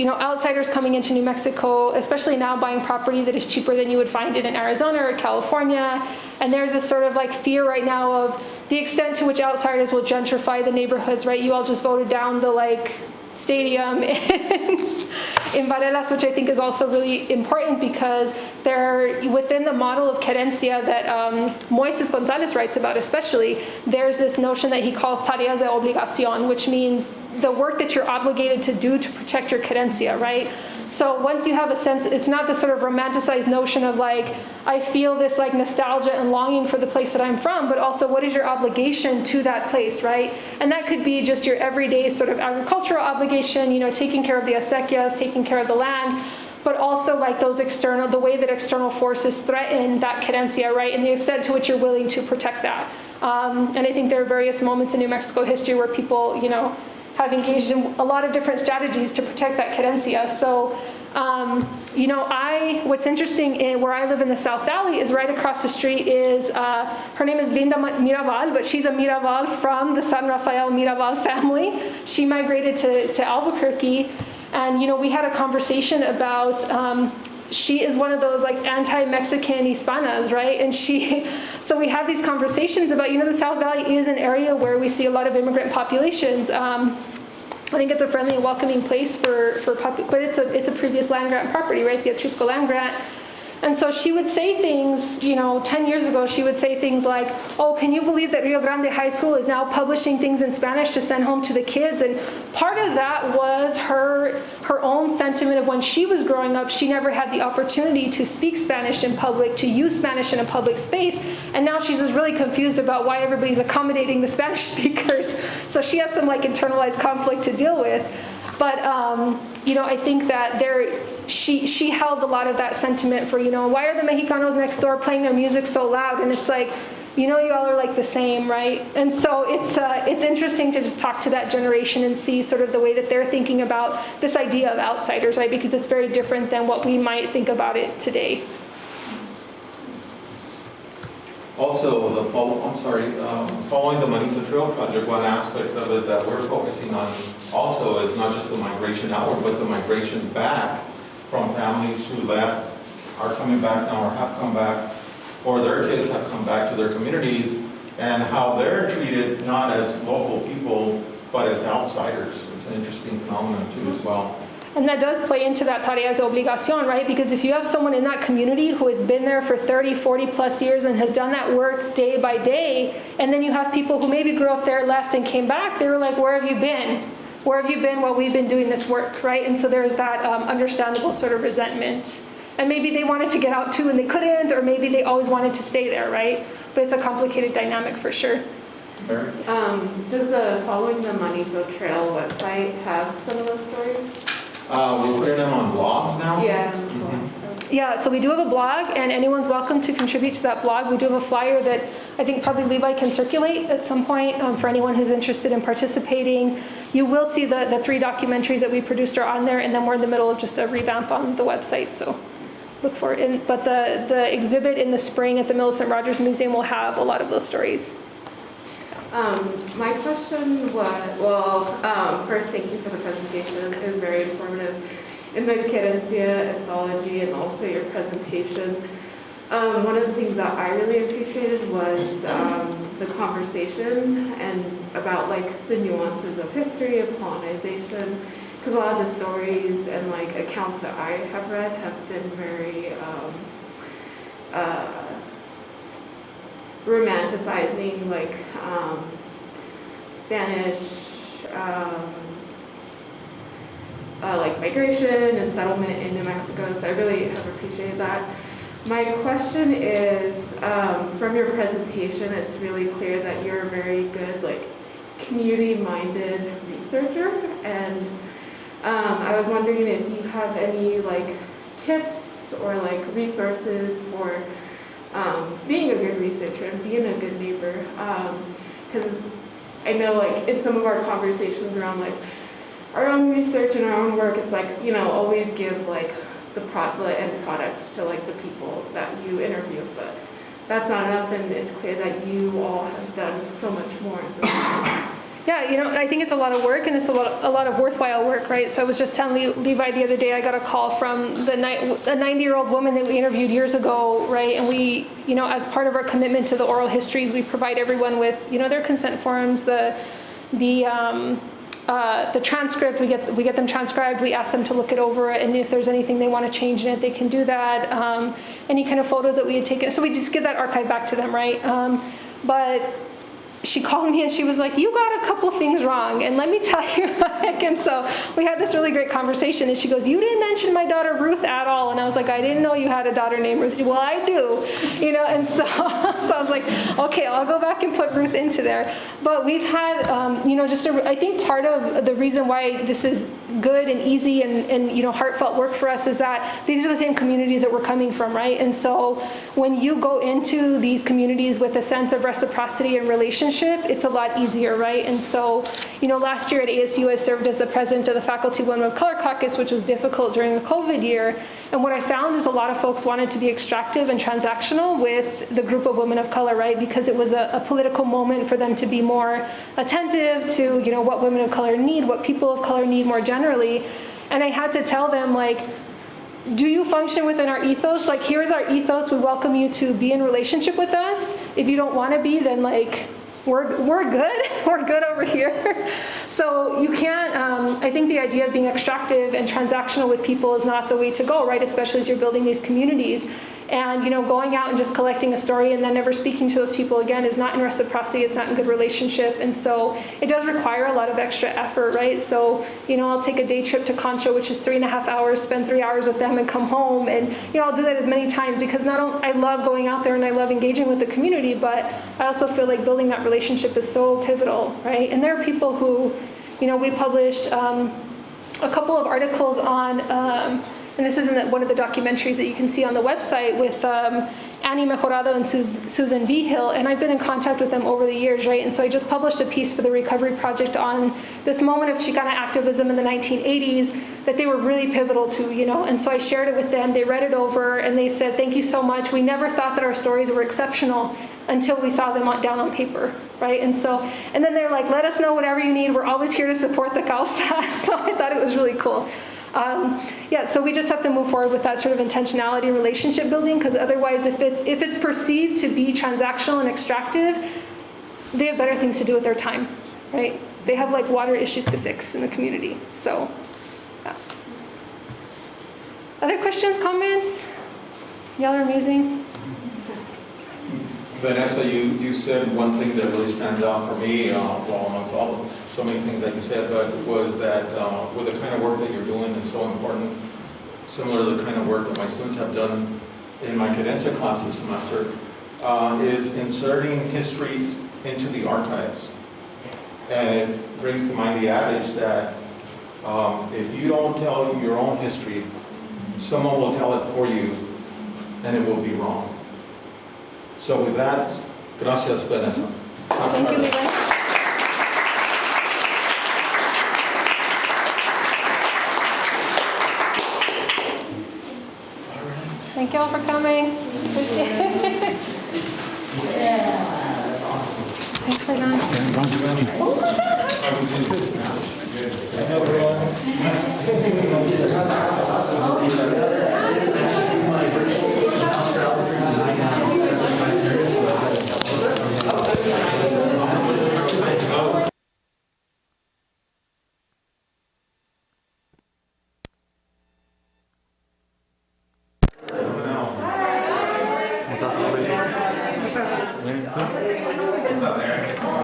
outsiders coming into New Mexico, especially now buying property that is cheaper than you would find it in Arizona or California. And there's this sort of like fear right now of the extent to which outsiders will gentrify the neighborhoods, right? You all just voted down the stadium in Varelas, which I think is also really important because they're within the model of querencia that Moises Gonzalez writes about especially. There's this notion that he calls tareas de obligación, which means the work that you're obligated to do to protect your querencia, right? So once you have a sense, it's not this sort of romanticized notion of I feel this nostalgia and longing for the place that I'm from, but also what is your obligation to that place, right? And that could be just your everyday sort of agricultural obligation, taking care of the acequias, taking care of the land, but also those external, the way that external forces threaten that querencia, right? And the extent to which you're willing to protect that. And I think there are various moments in New Mexico history where people, have engaged in a lot of different strategies to protect that querencia. So, what's interesting where I live in the South Valley is right across the street is, her name is Linda Mirabal, but she's a Mirabal from the San Rafael Mirabal family. She migrated to Albuquerque, and, we had a conversation about, she is one of those anti-Mexican Hispanas, right? And so we have these conversations about, the South Valley is an area where we see a lot of immigrant populations. I think it's a friendly and welcoming place for public, but it's a previous land grant property, right? The Atrisco land grant. And so she would say things, 10 years ago, she would say things like, oh, can you believe that Rio Grande High School is now publishing things in Spanish to send home to the kids? And part of that was her own sentiment of when she was growing up, she never had the opportunity to speak Spanish in public, to use Spanish in a public space. And now she's just really confused about why everybody's accommodating the Spanish speakers. So she has some internalized conflict to deal with. But, I think that she held a lot of that sentiment for, why are the Mexicanos next door playing their music so loud? And it's like, you all are the same, right? And so it's interesting to just talk to that generation and see sort of the way that they're thinking about this idea of outsiders, right? Because it's very different than what we might think about it today. Also, following the Manito Trail project, one aspect of it that we're focusing on also is not just the migration outward, but the migration back from families who left, are coming back now or have come back, or their kids have come back to their communities, and how they're treated not as local people, but as outsiders. It's an interesting phenomenon too as well. And that does play into that tareas de obligación, right? Because if you have someone in that community who has been there for 30, 40 plus years and has done that work day by day, and then you have people who maybe grew up there, left, and came back, they were like, where have you been? Where have you been while we've been doing this work, right? And so there's that understandable sort of resentment. And maybe they wanted to get out too and they couldn't, or maybe they always wanted to stay there, right? But it's a complicated dynamic for sure. Mary? Does the Following the Manito Trail website have some of those stories? We're putting them on blogs now. Yeah. Yeah, so we do have a blog, and anyone's welcome to contribute to that blog. We do have a flyer that I think probably Levi can circulate at some point for anyone who's interested in participating. You will see the 3 documentaries that we produced are on there, and then we're in the middle of just a revamp on the website, so look for it. But the exhibit in the spring at the Millicent Rogers Museum will have a lot of those stories. My question was, first, thank you for the presentation. It was very informative. In the Querencia anthology and also your presentation, one of the things that I really appreciated was the conversation and about the nuances of history, of colonization, because a lot of the stories and accounts that I have read have been very romanticizing Spanish migration and settlement in New Mexico, so I really have appreciated that. My question is, from your presentation, it's really clear that you're a very good community-minded researcher, and I was wondering if you have any tips or resources for being a good researcher and being a good neighbor, because I know in some of our conversations around our own research and our own work, it's always give the end product to the people that you interview, but that's not enough, and it's clear that you all have done so much more. Yeah, I think it's a lot of work, and it's a lot of worthwhile work, right? So I was just telling Levi the other day, I got a call from a 90-year-old woman that we interviewed years ago, right? And we, as part of our commitment to the oral histories, we provide everyone with, their consent forms, the transcript, we get them transcribed, we ask them to look it over, and if there's anything they want to change in it, they can do that. Any kind of photos that we had taken, so we just give that archive back to them, right? But she called me and she was like, you got a couple things wrong, and let me tell you, and so we had this really great conversation, and she goes, you didn't mention my daughter Ruth at all, and I was like, I didn't know you had a daughter named Ruth. Well, I do, and so I was like, okay, I'll go back and put Ruth into there. But we've had, I think part of the reason why this is good and easy and heartfelt work for us is that these are the same communities that we're coming from, right? And so when you go into these communities with a sense of reciprocity and relationship, it's a lot easier, right? And so, last year at ASU, I served as the president of the Faculty Women of Color Caucus, which was difficult during the COVID year. And what I found is a lot of folks wanted to be extractive and transactional with the group of women of color, right? Because it was a political moment for them to be more attentive to, what women of color need, what people of color need more generally. And I had to tell them, do you function within our ethos? Here's our ethos. We welcome you to be in relationship with us. If you don't want to be, then we're good. We're good over here. So you can't, I think the idea of being extractive and transactional with people is not the way to go, right? Especially as you're building these communities. And, you know, going out and just collecting a story and then never speaking to those people again is not in reciprocity, it's not in good relationship. And so it does require a lot of extra effort, right? So, you know, I'll take a day trip to Concho, which is 3.5 hours, spend 3 hours with them and come home. And, you know, I'll do that as many times because not only I love going out there and I love engaging with the community, but I also feel like building that relationship is so pivotal, right? And there are people who, you know, we published a couple of articles on, and this is in one of the documentaries that you can see on the website with Annie Mejorado and Susan Vigil, and I've been in contact with them over the years, right? And so I just published a piece for the Recovery Project on this moment of Chicana activism in the 1980s that they were really pivotal to, you know, and so I shared it with them. They read it over and they said, thank you so much. We never thought that our stories were exceptional until we saw them down on paper, right? And so, and then they're like, let us know whatever you need. We're always here to support the causa. So I thought it was really cool. Yeah, so we just have to move forward with that sort of intentionality and relationship building, because otherwise if it's perceived to be transactional and extractive, they have better things to do with their time, right? They have like water issues to fix in the community. So, yeah. Other questions, comments? Y'all are amazing. Vanessa, you said one thing that really stands out for me, well, amongst all of so many things that you said, but was that with the kind of work that you're doing is so important, similar to the kind of work that my students have done in my cadencia class this semester, is inserting histories into the archives. And it brings to mind the adage that if you don't tell your own history, someone will tell it for you, and it will be wrong. So with that, gracias, Vanessa. Thank you, Levi. Thank you all for coming. Appreciate it. Thanks for that. Everyone.